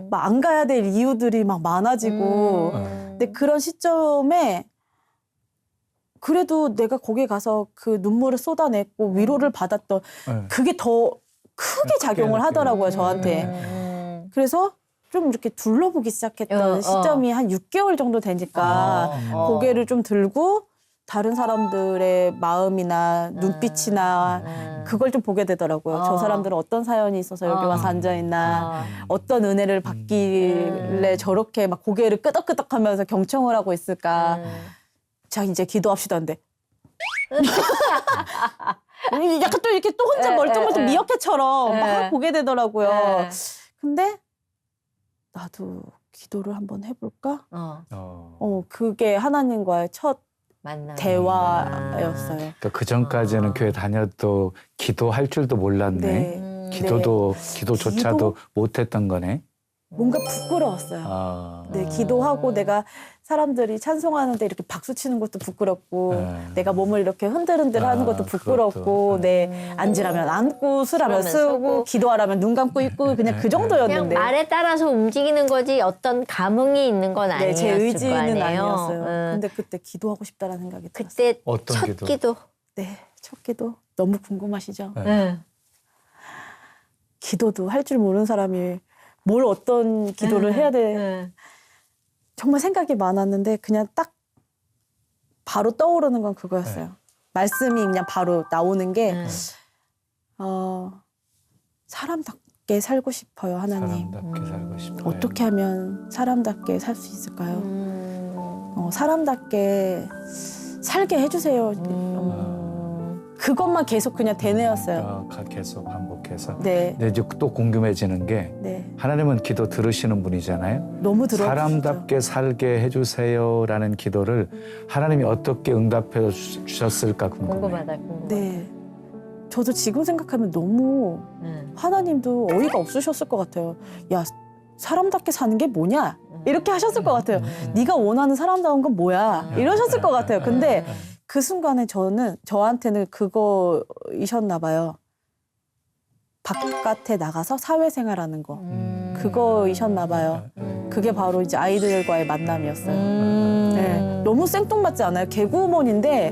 막 안 가야 될 이유들이 막 많아지고 근데 그런 시점에 그래도 내가 거기 가서 그 눈물을 쏟아냈고 위로를 받았던 그게 더 크게 작용을 하더라고요, 저한테. 그래서 좀 이렇게 둘러보기 시작했던 시점이 한 6개월 정도 되니까 고개를 좀 들고 다른 사람들의 마음이나 눈빛이나 그걸 좀 보게 되더라고요. 저 사람들은 어떤 사연이 있어서 여기 와서 앉아있나, 어떤 은혜를 받길래 저렇게 막 고개를 끄덕끄덕하면서 경청을 하고 있을까. 자, 이제 기도합시다인데. 약간 또 이렇게 또 혼자 멀뚱멀뚱 미어캣처럼 막 보게 되더라고요. 근데 나도 기도를 한번 해볼까? 그게 하나님과의 첫 만나. 대화였어요. 그러니까 그 전까지는 교회 다녀도 기도할 줄도 몰랐네. 네. 기도조차도 못했던 거네. 뭔가 부끄러웠어요. 네, 기도하고 내가 사람들이 찬송하는데 이렇게 박수 치는 것도 부끄럽고 내가 몸을 이렇게 흔들흔들 하는 것도 부끄럽고 앉으라면 앉고 쓰라면 쓰고 기도하라면 눈 감고 있고 그냥 그 그냥 정도였는데 말에 따라서 움직이는 거지 어떤 감흥이 있는 건 네, 아니었을 제 거 의지는 아니에요. 아니었어요. 근데 그때 기도하고 싶다는 생각이 들었어요. 그때 어떤 첫 기도? 기도. 네, 첫 기도. 너무 궁금하시죠? 응. 기도도 할 줄 모르는 사람이 뭘 어떤 기도를 해야 돼. 정말 생각이 많았는데 그냥 딱 바로 떠오르는 건 그거였어요. 말씀이 그냥 바로 나오는 게 사람답게 살고 싶어요, 하나님. 사람답게 살고 싶어요. 어떻게 하면 사람답게 살 수 있을까요? 사람답게 살게 해주세요. 그것만 계속 그냥 되뇌었어요. 계속 반복해서. 네. 근데 이제 또 궁금해지는 게 네. 하나님은 기도 들으시는 분이잖아요. 너무 들어주시죠. 사람답게 살게 해주세요라는 기도를 하나님이 어떻게 응답해 주셨을까 궁금해요. 궁금하다. 네. 저도 지금 생각하면 너무 하나님도 어이가 없으셨을 것 같아요. 야, 사람답게 사는 게 뭐냐? 이렇게 하셨을 것 같아요. 네가 원하는 사람다운 건 뭐야? 이러셨을 것 같아요. 근데 그 순간에 저한테는 그거이셨나 봐요. 바깥에 나가서 사회생활하는 거. 그거이셨나 봐요. 그게 바로 이제 아이들과의 만남이었어요. 네. 너무 생뚱맞지 않아요? 개구먼인데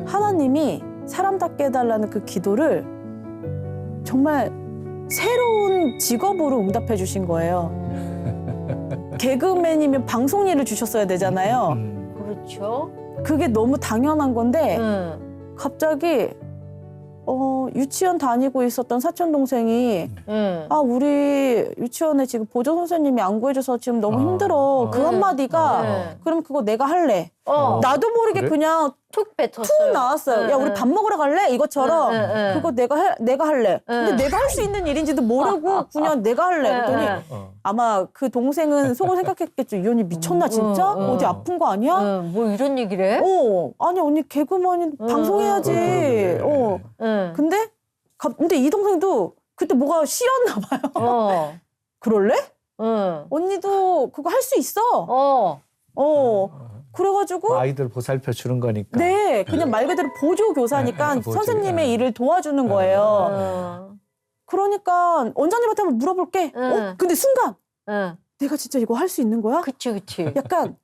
하나님이 사람답게 해달라는 그 기도를 정말 새로운 직업으로 응답해 주신 거예요. 개그맨이면 방송 일을 주셨어야 되잖아요. 그렇죠. 그게 너무 당연한 건데 갑자기 유치원 다니고 있었던 사촌 동생이 우리 유치원에 지금 보조 선생님이 안 구해줘서 지금 너무 힘들어. 그 한마디가 그럼 그거 내가 할래. 나도 모르게 그래? 그냥 툭 뱉었어요. 툭 나왔어요. 야, 우리 밥 먹으러 갈래? 이것처럼. 응. 그거 내가 할래. 근데 내가 할 수 있는 일인지도 모르고 그냥 내가 할래. 그랬더니 아마 그 동생은 속으로 생각했겠죠. 이 언니 미쳤나 진짜? 어디 아픈 거 아니야? 뭐 이런 얘기를 해? 아니 언니 개그맨 방송해야지. 근데 이 동생도 그때 뭐가 씌었나 봐요. 그럴래? 언니도 그거 할 수 있어. 그래가지고 아이들 보살펴 주는 거니까. 네, 그냥 말 그대로 보조 교사니까 보조, 선생님의 일을 도와주는 거예요. 그러니까 원장님한테 한번 물어볼게. 근데 순간 내가 진짜 이거 할 수 있는 거야? 그치. 약간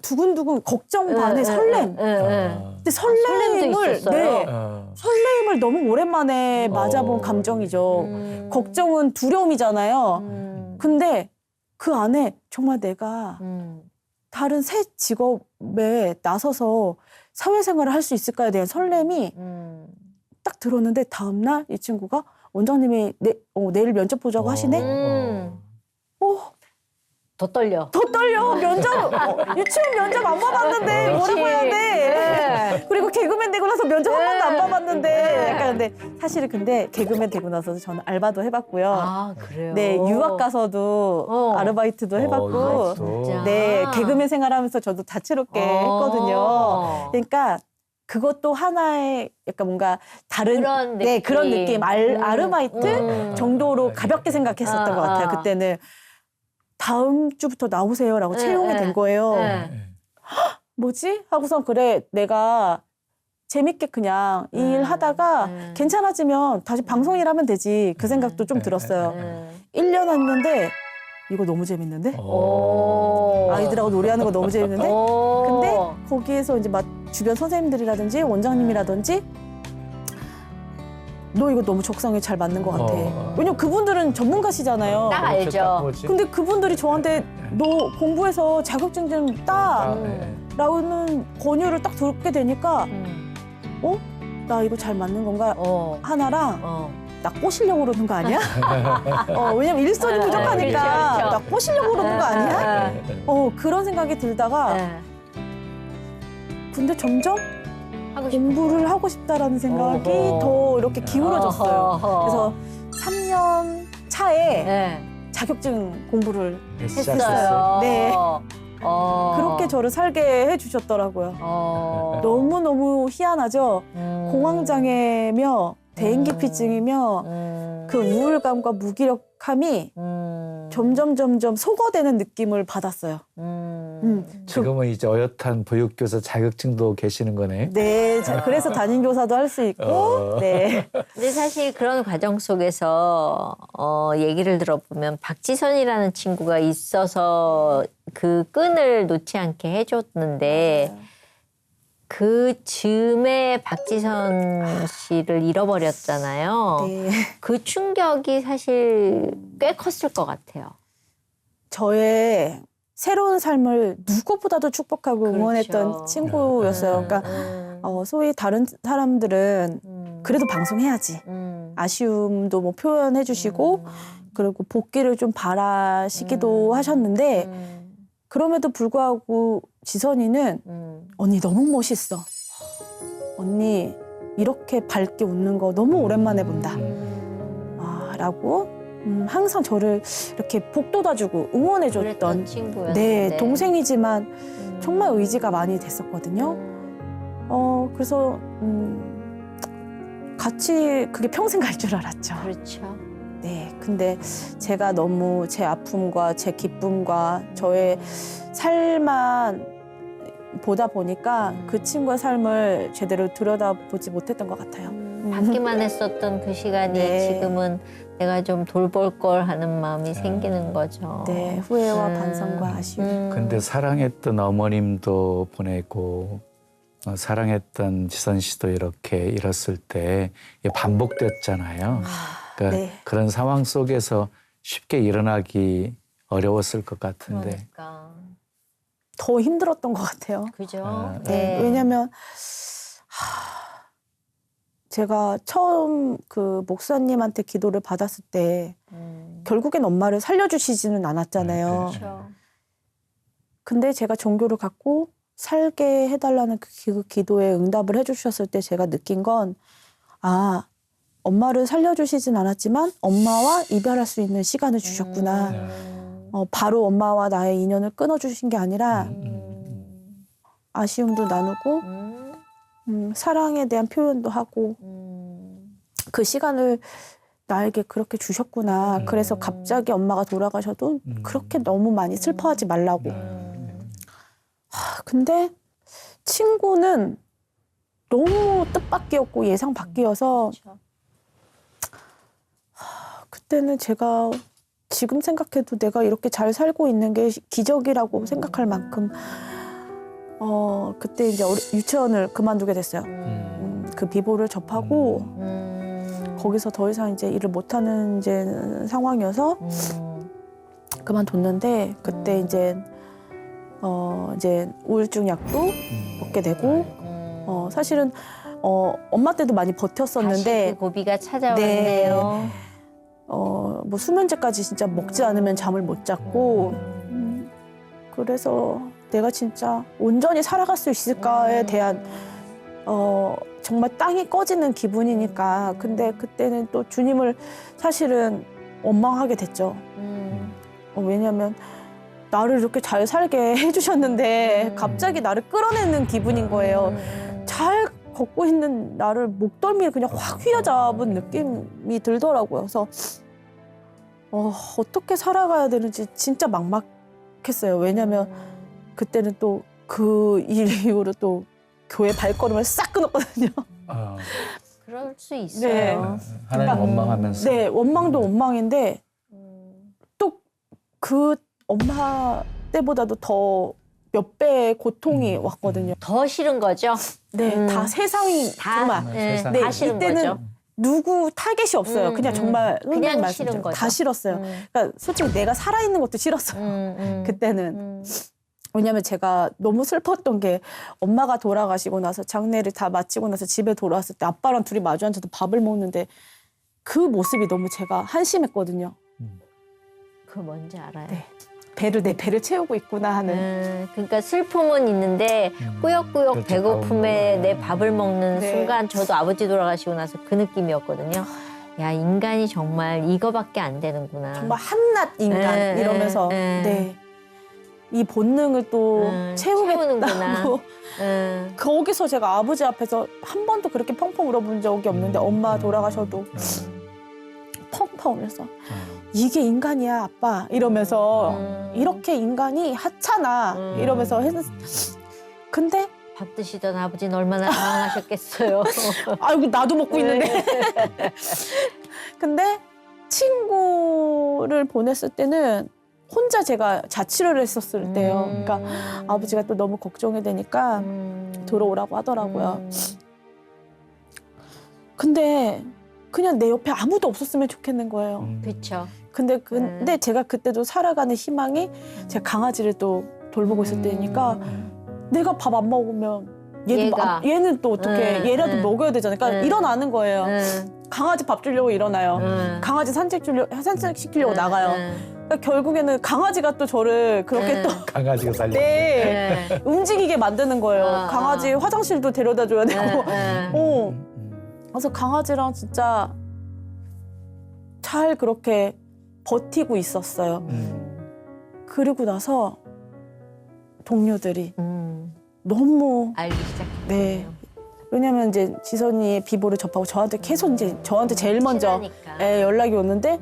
두근두근 걱정 반에 설렘. 근데 설렘을 설렘을 너무 오랜만에 맞아본 감정이죠. 걱정은 두려움이잖아요. 근데 그 안에 정말 내가 다른 새 직업에 나서서 사회생활을 할 수 있을까에 대한 설렘이 딱 들었는데 다음날 이 친구가 원장님이 내일 면접 보자고 하시네? 더 떨려. 더 떨려. 면접 유치원 면접 안 봐봤는데 뭐라고 해야 돼? 그리고 개그맨 되고 나서 면접 한 번도 안 봐봤는데 약간 근데 사실은 근데 개그맨 되고 나서도 저는 알바도 해봤고요. 아 그래요? 네, 유학 가서도 아르바이트도 해봤고 진짜? 네, 개그맨 생활하면서 저도 다채롭게 했거든요. 그러니까 그것도 하나의 약간 뭔가 다른 그런 네, 그런 느낌. 느낌 아르바이트 정도로 가볍게 생각했었던 것 같아요. 그때는 다음 주부터 나오세요라고 채용이 된 거예요. 뭐지? 하고선 그래 내가 재밌게 그냥 이 일 하다가 괜찮아지면 다시 방송 일 하면 되지. 그 생각도 좀 들었어요. 1년 했는데 이거 너무 재밌는데? 아이들하고 노래하는 거 너무 재밌는데? 근데 거기에서 이제 막 주변 선생님들이라든지 원장님이라든지 너 이거 너무 적성에 잘 맞는 것 같아. 왜냐면 그분들은 전문가시잖아요. 딱 알죠. 근데 그분들이 저한테 너 공부해서 자격증 좀 따라는 권유를 딱 듣게 되니까 나 이거 잘 맞는 건가? 하나랑 나 꼬시려고 그러는 거 아니야? 왜냐면 일손이 부족하니까 그렇죠. 나 꼬시려고 그러는 거 아니야? 그런 생각이 들다가 근데 점점 공부를 하고 싶다라는 생각이 더 이렇게 기울어졌어요. 그래서 3년 차에 자격증 공부를 했어요. 네. 그렇게 저를 살게 해주셨더라고요. 너무너무 희한하죠? 공황장애며 대인기피증이며 그 우울감과 무기력함이 점점 소거되는 느낌을 받았어요. 지금은 이제 어엿한 보육교사 자격증도 계시는 거네. 네, 그래서 담임교사도 할 수 있고, 네. 근데 사실 그런 과정 속에서 얘기를 들어보면 박지선이라는 친구가 있어서 그 끈을 놓지 않게 해줬는데 그 즈음에 박지선 씨를 잃어버렸잖아요. 네. 그 충격이 사실 꽤 컸을 것 같아요. 저의 새로운 삶을 누구보다도 축복하고 응원했던 그렇죠. 친구였어요. 그러니까 소위 다른 사람들은 그래도 방송해야지. 아쉬움도 뭐 표현해 주시고 그리고 복귀를 좀 바라시기도 하셨는데 그럼에도 불구하고 지선이는 언니 너무 멋있어. 언니 이렇게 밝게 웃는 거 너무 오랜만에 본다. 라고 항상 저를 이렇게 복돋아주고 응원해줬던 친구였는데. 네, 동생이지만 정말 의지가 많이 됐었거든요. 그래서 같이 그게 평생 갈 줄 알았죠. 그렇죠. 네, 근데 제가 너무 제 아픔과 제 기쁨과 저의 삶만 보다 보니까 그 친구의 삶을 제대로 들여다보지 못했던 것 같아요. 받기만 했었던 그 시간이 네. 지금은 내가 좀 돌볼 걸 하는 마음이 생기는 거죠. 네, 후회와 반성과 아쉬움. 근데 사랑했던 어머님도 보내고 사랑했던 지선 씨도 이렇게 잃었을 때 이게 반복됐잖아요. 그러니까 네. 그런 상황 속에서 쉽게 일어나기 어려웠을 것 같은데. 그러니까. 더 힘들었던 것 같아요. 그죠? 네, 왜냐면 제가 처음 그 목사님한테 기도를 받았을 때 결국엔 엄마를 살려주시지는 않았잖아요. 그렇죠. 근데 제가 종교를 갖고 살게 해달라는 그 기도에 응답을 해주셨을 때 제가 느낀 건, 아, 엄마를 살려주시진 않았지만 엄마와 이별할 수 있는 시간을 주셨구나. 바로 엄마와 나의 인연을 끊어주신 게 아니라 아쉬움도 나누고 사랑에 대한 표현도 하고 그 시간을 나에게 그렇게 주셨구나. 그래서 갑자기 엄마가 돌아가셔도 그렇게 너무 많이 슬퍼하지 말라고. 근데 친구는 너무 뜻밖이었고 예상 밖이어서 그때는 제가 지금 생각해도 내가 이렇게 잘 살고 있는 게 기적이라고 생각할 만큼 그때 이제 유치원을 그만두게 됐어요. 그 비보를 접하고 거기서 더 이상 이제 일을 못하는 이제 상황이어서 그만뒀는데 그때 이제 우울증 약도 먹게 되고 사실은 엄마 때도 많이 다시 버텼었는데 그 고비가 찾아왔네요. 뭐 수면제까지 진짜 먹지 않으면 잠을 못 잤고 그래서 내가 진짜 온전히 살아갈 수 있을까에 대한 정말 땅이 꺼지는 기분이니까. 근데 그때는 또 주님을 사실은 원망하게 됐죠. 왜냐면 나를 이렇게 잘 살게 해주셨는데 갑자기 나를 끌어내는 기분인 거예요. 잘 걷고 있는 나를 목덜미를 그냥 확 휘어잡은 느낌이 들더라고요. 그래서 어떻게 살아가야 되는지 진짜 막막했어요. 왜냐면 그때는 또 그 일 이후로 또 교회 발걸음을 싹 끊었거든요. 그럴 수 네. 있어요. 하나님 원망하면서. 네, 원망도 원망인데 또 그 엄마 때보다도 더 몇 배의 고통이 왔거든요. 더 싫은 거죠? 네, 다 세상이 다, 정말. 네, 세상. 다 싫은 이때는 거죠. 누구 타겟이 없어요. 그냥 정말 그냥 선생님 싫은 말씀대로 거죠. 다 싫었어요. 그러니까 솔직히 내가 살아있는 것도 싫었어요. 그때는. 왜냐면 제가 너무 슬펐던 게 엄마가 돌아가시고 나서 장례를 다 마치고 나서 집에 돌아왔을 때 아빠랑 둘이 마주 앉아서 밥을 먹는데 그 모습이 너무 제가 한심했거든요. 그 뭔지 알아요. 네. 내 배를 채우고 있구나 하는. 그러니까 슬픔은 있는데 꾸역꾸역 그렇죠. 배고픔에 내 밥을 먹는 네. 순간 저도 아버지 돌아가시고 나서 그 느낌이었거든요. 야, 인간이 정말 이거밖에 안 되는구나. 정말 한낱 인간 네, 이러면서 네. 네. 이 본능을 또 채우는구나. 채우겠다고 거기서 제가 아버지 앞에서 한 번도 그렇게 펑펑 울어본 적이 없는데 엄마 돌아가셔도 펑펑 울면서 이게 인간이야 아빠 이러면서 이렇게 인간이 하찮아 이러면서 근데 밥 드시던 아버지는 얼마나 당황하셨겠어요. 아이고 나도 먹고 있는데 근데 친구를 보냈을 때는 혼자 제가 자취를 했었을 때요. 그러니까 아버지가 또 너무 걱정이 되니까 들어오라고 하더라고요. 근데 그냥 내 옆에 아무도 없었으면 좋겠는 거예요. 그렇죠. 근데 제가 그때도 살아가는 희망이 제가 강아지를 또 돌보고 있을 때니까 내가 밥 안 먹으면 얘는 또 어떻게 얘라도 먹여야 되잖아요. 그러니까 일어나는 거예요. 강아지 밥 주려고 일어나요. 강아지 산책시키려고 나가요. 그러니까 결국에는 강아지가 또 저를 그렇게 또 강아지가 살려. 네, 움직이게 만드는 거예요. 강아지 화장실도 데려다 줘야 되고. 그래서 강아지랑 진짜 잘 그렇게 버티고 있었어요. 그리고 나서 동료들이 너무 알기 시작했어요. 네. 왜냐면 이제 지선이의 비보를 접하고 저한테 계속 이제 저한테 제일 먼저 친하니까. 연락이 오는데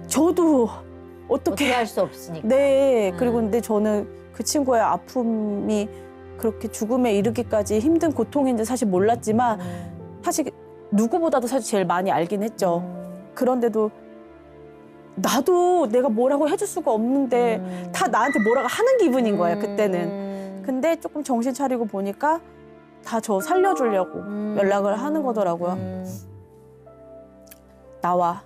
저도 어떻게 어떻게 할 수 없으니까. 네. 그리고 근데 저는 그 친구의 아픔이 그렇게 죽음에 이르기까지 힘든 고통인지 사실 몰랐지만 사실 누구보다도 사실 제일 많이 알긴 했죠. 그런데도 나도 내가 뭐라고 해줄 수가 없는데 다 나한테 뭐라고 하는 기분인 거예요, 그때는. 근데 조금 정신 차리고 보니까 다 저 살려주려고 연락을 하는 거더라고요. 나와.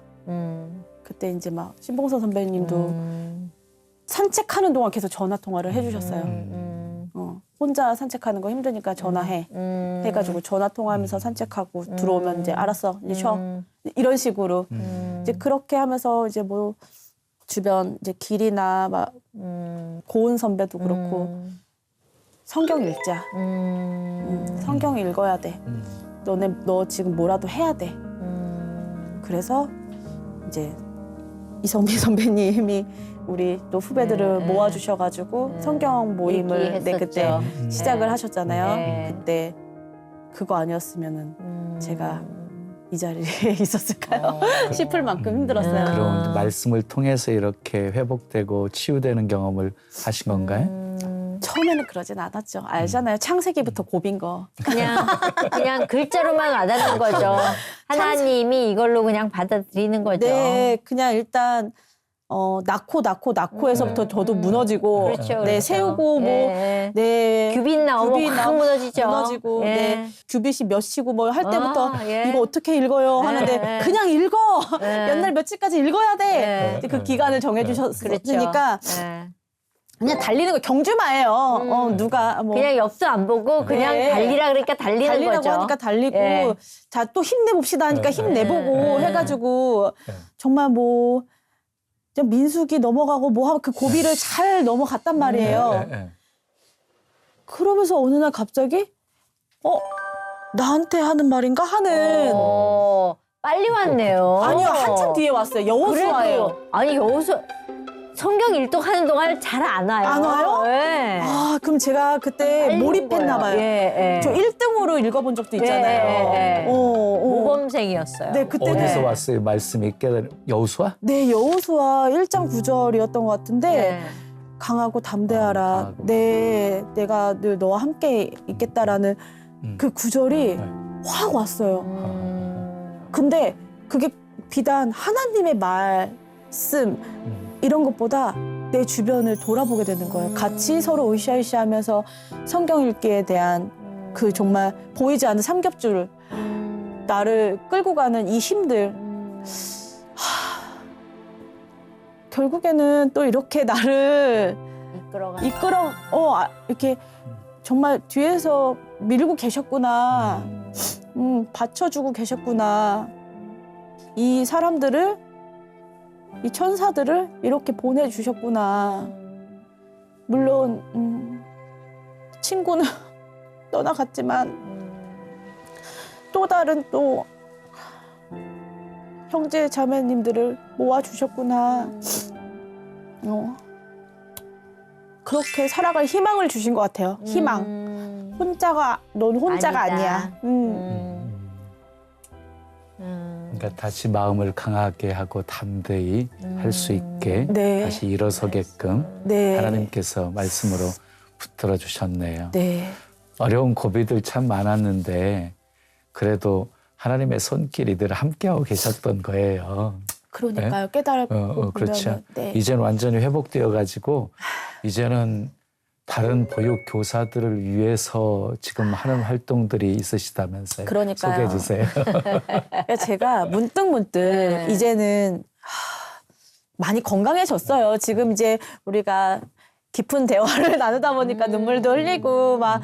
그때 이제 막 신봉선 선배님도 산책하는 동안 계속 전화 통화를 해주셨어요. 혼자 산책하는 거 힘드니까 전화해. 해가지고 전화 통화하면서 산책하고 들어오면 이제 알았어, 이제 쉬어. 이런 식으로 이제 그렇게 하면서 이제 뭐 주변 이제 길이나 막 고은 선배도 그렇고 성경 읽자. 성경 읽어야 돼. 너 지금 뭐라도 해야 돼. 그래서 이제 이성비 선배님이 우리 또 후배들을 모아주셔가지고 성경 모임을 그때 시작을 하셨잖아요. 네. 그때 그거 아니었으면은 제가 이 자리에 있었을까요? 싶을 만큼 힘들었어요. 그런 말씀을 통해서 이렇게 회복되고 치유되는 경험을 하신 건가요? 처음에는 그러진 않았죠. 알잖아요. 창세기부터 고빈 거. 그냥 글자로만 와닿는 거죠. 하나님이 이걸로 그냥 받아들이는 거죠. 네, 그냥 일단 낳고에서부터 저도 무너지고, 그렇죠, 네, 그렇죠. 세우고 예. 네, 규빗 나오면 확 무너지죠. 무너지고, 예. 네, 규빗이 몇이고 뭐 할 때부터 예. 이거 어떻게 읽어요 하는데 그냥 읽어. 예. 옛날 며칠까지 읽어야 돼. 예. 그 기간을 정해주셨으니까 그렇죠. 예. 그냥 달리는 거 경주마예요. 누가 뭐 그냥 옆도 안 보고 그냥 네. 달리라 그러니까 달리는 달리라고 거죠. 하니까 달리고 예. 자 또 힘내봅시다 하니까 힘내보고 해가지고 정말 뭐 민숙이 넘어가고 뭐 하고 그 고비를 잘 넘어갔단 말이에요. 그러면서 어느 날 갑자기 나한테 하는 말인가 하는 빨리 왔네요. 아니요 한참 뒤에 왔어요. 여호수아예요. 그래도 아니 여호수 성경 일독하는 동안 잘 안 와요. 안 와요? 네. 아 그럼 제가 그때 빨리 몰입했나 온 봐요. 거예요. 예, 예. 저 1등으로 읽어본 적도 있잖아요. 예, 예. 어. 모범생이었어요. 네 그때 어디서 왔어요? 말씀이 깨달은 여호수아? 네 여호수아 1장 9절이었던 것 같은데 네. 강하고 담대하라. 강하고. 네, 내가 늘 너와 함께 있겠다라는 그 구절이 확 왔어요. 근데 그게 비단 하나님의 말씀 이런 것보다 내 주변을 돌아보게 되는 거예요. 같이 서로 으쌰으쌰 하면서 성경 읽기에 대한 그 정말 보이지 않는 삼겹줄 나를 끌고 가는 이 힘들 결국에는 또 이렇게 나를 이렇게 정말 뒤에서 밀고 계셨구나. 받쳐주고 계셨구나. 이 사람들을, 이 천사들을 이렇게 보내주셨구나. 물론, 친구는 떠나갔지만, 또 다른 또 형제 자매님들을 모아주셨구나. 그렇게 살아갈 희망을 주신 것 같아요. 희망. 넌 혼자가 아니다. 아니야. 그러니까 다시 마음을 강하게 하고 담대히 할 수 있게 네. 다시 일어서게끔 네. 하나님께서 말씀으로 붙들어 주셨네요. 네. 어려운 고비들 참 많았는데 그래도 하나님의 손길이 늘 함께하고 계셨던 거예요. 그러니까요. 깨달고 그렇죠. 네. 이제는 완전히 회복되어 가지고 이제는 다른 보육 교사들을 위해서 지금 하는 활동들이 있으시다면서요. 그러니까요. 소개해 주세요. 그러니까 제가 문득 이제는 많이 건강해졌어요. 지금 이제 우리가 깊은 대화를 나누다 보니까 눈물도 흘리고 막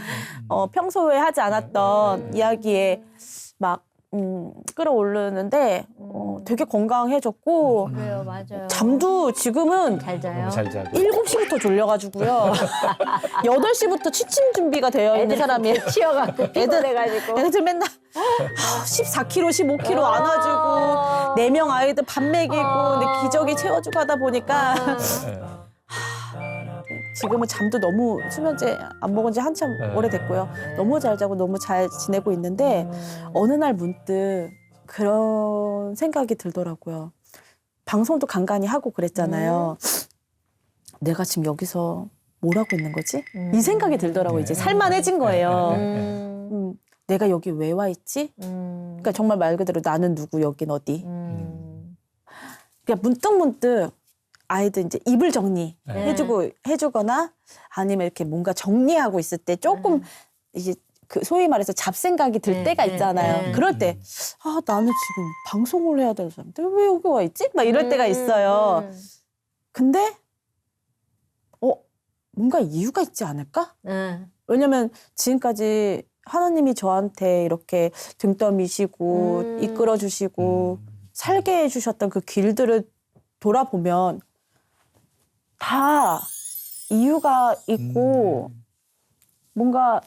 평소에 하지 않았던 이야기에 막 끌어오르는데 되게 건강해졌고 그래요, 맞아요. 잠도 지금은 잘 자요. 너무 잘 자고. 7시부터 졸려가지고 8시부터 취침 준비가 되어 있는 사람이에요. 치여갖고 피곤해가지고. 애들 맨날 14kg, 15kg 안아주고 4명 아이들 밥 먹이고 근데 기저귀 채워주고 하다 보니까 지금은 잠도 너무 수면제 안 먹은 지 한참 오래됐고요. 너무 잘 자고 너무 잘 지내고 있는데 어느 날 문득 그런 생각이 들더라고요. 방송도 간간히 하고 그랬잖아요. 내가 지금 여기서 뭘 하고 있는 거지? 이 생각이 들더라고요. 이제 살만해진 거예요. 내가 여기 왜 와 있지? 그러니까 정말 말 그대로 나는 누구, 여긴 어디. 그냥 문득 아이들 이제 이불 정리 해주거나 아니면 이렇게 뭔가 정리하고 있을 때 조금 이제 그 소위 말해서 잡생각이 들 때가 있잖아요. 그럴 때 나는 지금 방송을 해야 되는 사람인데 왜 여기 와 있지? 막 이럴 때가 있어요. 근데 뭔가 이유가 있지 않을까? 왜냐면 지금까지 하나님이 저한테 이렇게 등 떠미시고 이끌어 주시고 살게 해주셨던 그 길들을 돌아보면 다 이유가 있고 뭔가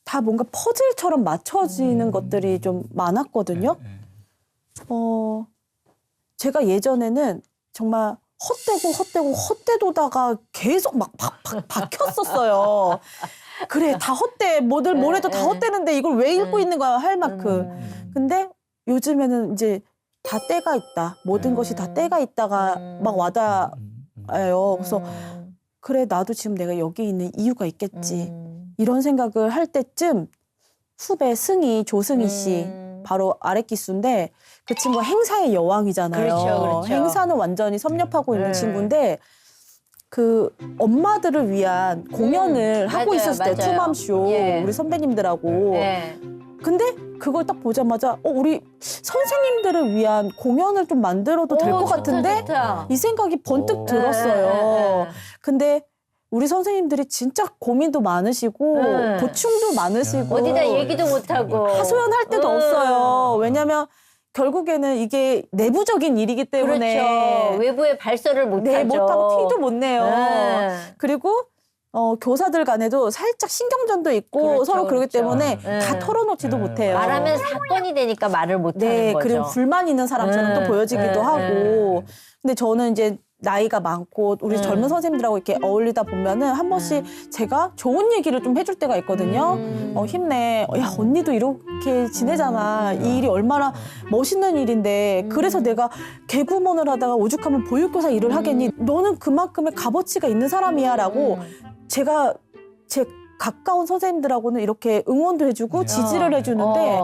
다 뭔가 퍼즐처럼 맞춰지는 것들이 좀 많았거든요. 제가 예전에는 정말 헛되도다가 계속 막 박혔었어요. 그래, 다 헛돼. 뭐래도 다 헛되는데 이걸 왜 읽고 있는 거야 할 만큼. 근데 요즘에는 이제 다 때가 있다. 모든 것이 다 때가 있다가 막 와닿아요. 그래서 그래, 나도 지금 내가 여기 있는 이유가 있겠지. 이런 생각을 할 때쯤 후배 조승희 씨, 바로 아랫 기수인데 그 친구가 행사의 여왕이잖아요. 그렇죠. 행사는 완전히 섭렵하고 있는 친구인데 그 엄마들을 위한 공연을 하고 맞아요, 있었을 때 맞아요. 투맘쇼 예. 우리 선배님들하고 근데 그걸 딱 보자마자 우리 선생님들을 위한 공연을 좀 만들어도 될 것 같은데 좋다. 이 생각이 번뜩 들었어요. 근데 우리 선생님들이 진짜 고민도 많으시고 고충도 많으시고 어디다 얘기도 못하고 하소연할 데도 없어요. 왜냐하면 결국에는 이게 내부적인 일이기 때문에 그렇죠. 외부에 발설을 못하죠. 못하고 티도 못 내요. 그리고 교사들 간에도 살짝 신경전도 있고 그렇죠, 서로 그러기 그렇죠. 때문에 다 털어놓지도 못해요. 말하면 사건이 되니까 말을 못하는 거죠. 그리고 불만 있는 사람처럼 또 보여지기도 하고. 근데 저는 이제 나이가 많고 우리 젊은 선생님들하고 이렇게 어울리다 보면은 한 번씩 제가 좋은 얘기를 좀 해줄 때가 있거든요. 힘내. 야, 언니도 이렇게 지내잖아. 이 일이 얼마나 멋있는 일인데. 그래서 내가 개구먼을 하다가 오죽하면 보육교사 일을 하겠니? 너는 그만큼의 값어치가 있는 사람이야. 라고 제가 제 가까운 선생님들하고는 이렇게 응원도 해주고 지지를 해주는데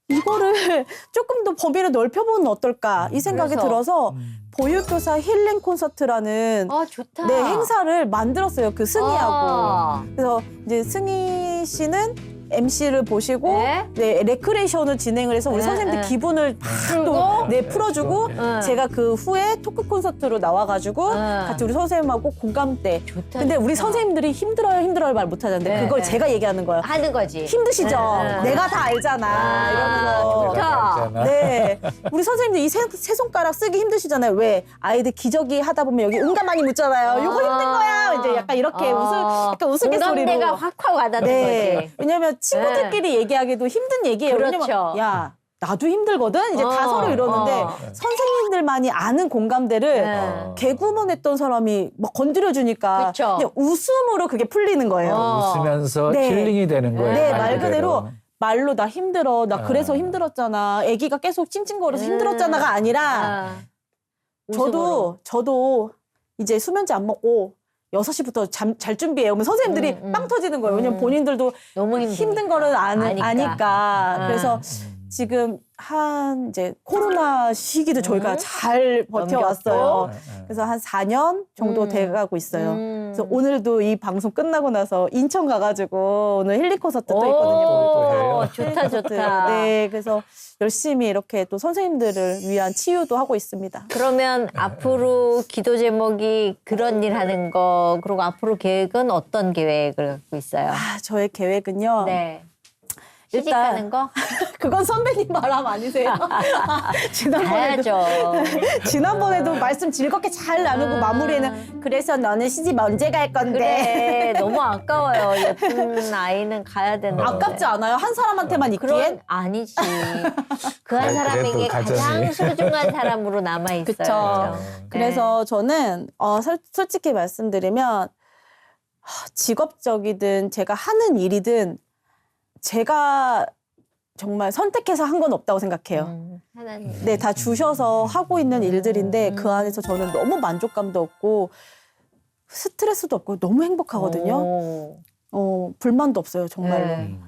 이거를 조금 더 범위를 넓혀보면 어떨까 이 생각이 그래서? 들어서 보육교사 힐링 콘서트라는 좋다. 행사를 만들었어요. 그 승희하고. 그래서 이제 승희 씨는 MC를 보시고 레크레이션을 진행을 해서 우리 선생님들 기분을 또 풀어주고 제가 그 후에 토크 콘서트로 나와가지고 같이 우리 선생님하고 공감대. 좋다. 근데 우리 선생님들이 힘들어요 말 못하는데 그걸 제가 얘기하는 거예요. 하는 거지. 힘드시죠? 내가 다 알잖아. 이러면서. 좋다. 네. 우리 선생님들 이 세 손가락 쓰기 힘드시잖아요. 왜? 아이들 기저귀 하다 보면 여기 응가 많이 묻잖아요. 이거 힘든 거야. 이제 약간 이렇게 약간 우스갯소리로. 공감대가 확 와닿는 거지. 왜냐면 친구들끼리 얘기하기도 힘든 얘기예요. 그렇죠. 왜냐면 야, 나도 힘들거든? 이제 다 서로 이러는데 선생님들만이 아는 공감대를 개구먼 했던 사람이 막 건드려주니까 그쵸. 그냥 웃음으로 그게 풀리는 거예요. 웃으면서 네. 힐링이 되는 거예요. 네, 말 그대로 말로 나 힘들어. 나 그래서 힘들었잖아. 아기가 계속 찡찡거려서 힘들었잖아가 아니라 저도 이제 수면제 안 먹고 6시부터 잘 준비해요. 그러면 선생님들이 빵 터지는 거예요. 왜냐면 본인들도 너무 힘든 거를 아니까. 그래서 지금 이제 코로나 시기도 저희가 잘 버텨왔어요. 그래서 한 4년 정도 돼가고 있어요. 그래서 오늘도 이 방송 끝나고 나서 인천 가가지고 오늘 힐링 콘서트 또 있거든요. 좋다. 네, 그래서 열심히 이렇게 또 선생님들을 위한 치유도 하고 있습니다. 그러면 앞으로 기도 제목이 그런 일 하는 거, 그리고 앞으로 계획은 어떤 계획을 갖고 있어요? 저의 계획은요. 네. 일단 시집가는 거? 그건 선배님 바람 아니세요? 지난번에도 말씀 즐겁게 잘 나누고 마무리에는 그래서 너는 시집 언제 갈 건데? 그래, 너무 아까워요. 예쁜 아이는 가야 되는데. 아깝지 않아요? 한 사람한테만 있기엔? 아니지. 그 한 사람에게 그래도 가정이. 가장 소중한 사람으로 남아있어요. 그쵸. 그래서 저는 솔직히 말씀드리면 직업적이든 제가 하는 일이든 제가 정말 선택해서 한 건 없다고 생각해요. 하나님. 네, 다 주셔서 하고 있는 일들인데 그 안에서 저는 너무 만족감도 없고 스트레스도 없고 너무 행복하거든요. 불만도 없어요, 정말로. 네.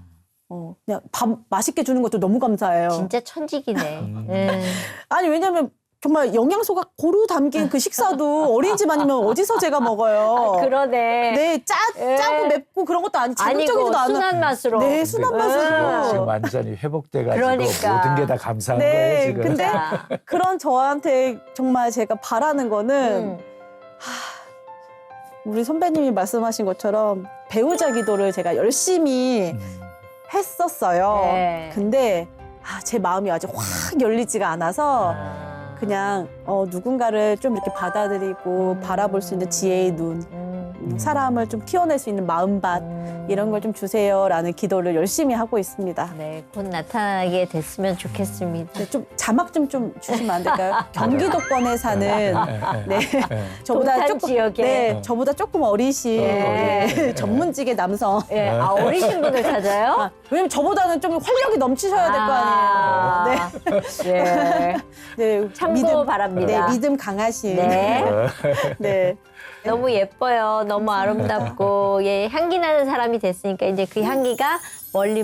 그냥 밥 맛있게 주는 것도 너무 감사해요. 진짜 천직이네. 아니, 왜냐면 정말 영양소가 고루 담긴 그 식사도 어린이집 아니면 어디서 제가 먹어요. 그러네. 네, 짜고 맵고 그런 것도 자극적이지도 아니고 않은. 순한 맛으로. 네, 순한 맛으로. 지금 완전히 회복돼가지고 그러니까. 모든 게 다 감사한 거예요 지금. 근데 그런 저한테 정말 제가 바라는 거는 우리 선배님이 말씀하신 것처럼 배우자 기도를 제가 열심히 했었어요. 네. 근데 제 마음이 아직 확 열리지가 않아서 그냥 누군가를 좀 이렇게 받아들이고 바라볼 수 있는 지혜의 눈, 사람을 좀 키워낼 수 있는 마음밭 이런 걸 좀 주세요라는 기도를 열심히 하고 있습니다. 네, 곧 나타나게 됐으면 좋겠습니다. 네, 좀 자막 좀 주시면 안 될까요? 경기도권에 사는 네. 저보다 동탄 조금 지역에. 네, 저보다 조금 어리신 네, 전문직의 남성. 예, 어리신 분을 찾아요? 왜냐면 저보다는 좀 활력이 넘치셔야 될 거 아니에요. 네. 네. 네, 참고 바랍니다. 네, 믿음 강하신. 네. 네. 너무 예뻐요. 너무 아름답고 예, 향기 나는 사람이 됐으니까 이제 그 향기가 멀리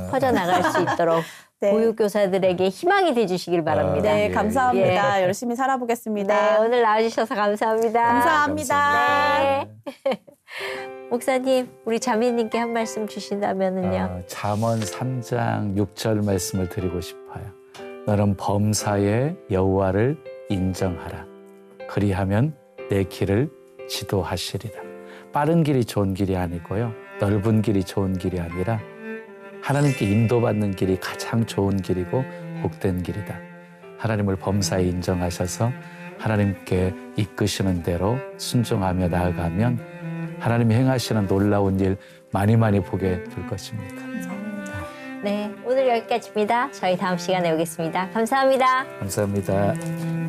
퍼져나갈 수 있도록 네. 보육교사들에게 희망이 돼주시길 바랍니다. 네, 감사합니다. 예. 열심히 살아보겠습니다. 네, 오늘 나와주셔서 감사합니다. 감사합니다. 네. 목사님, 우리 자매님께 한 말씀 주신다면은요. 잠언 3장 6절 말씀을 드리고 싶어요. 너는 범사에 여호와를 인정하라. 그리하면 내 길을 지도하시리라. 빠른 길이 좋은 길이 아니고요. 넓은 길이 좋은 길이 아니라 하나님께 인도받는 길이 가장 좋은 길이고 복된 길이다. 하나님을 범사에 인정하셔서 하나님께 이끄시는 대로 순종하며 나아가면 하나님이 행하시는 놀라운 일 많이 보게 될 것입니다. 네, 오늘 여기까지입니다. 저희 다음 시간에 오겠습니다. 감사합니다. 감사합니다.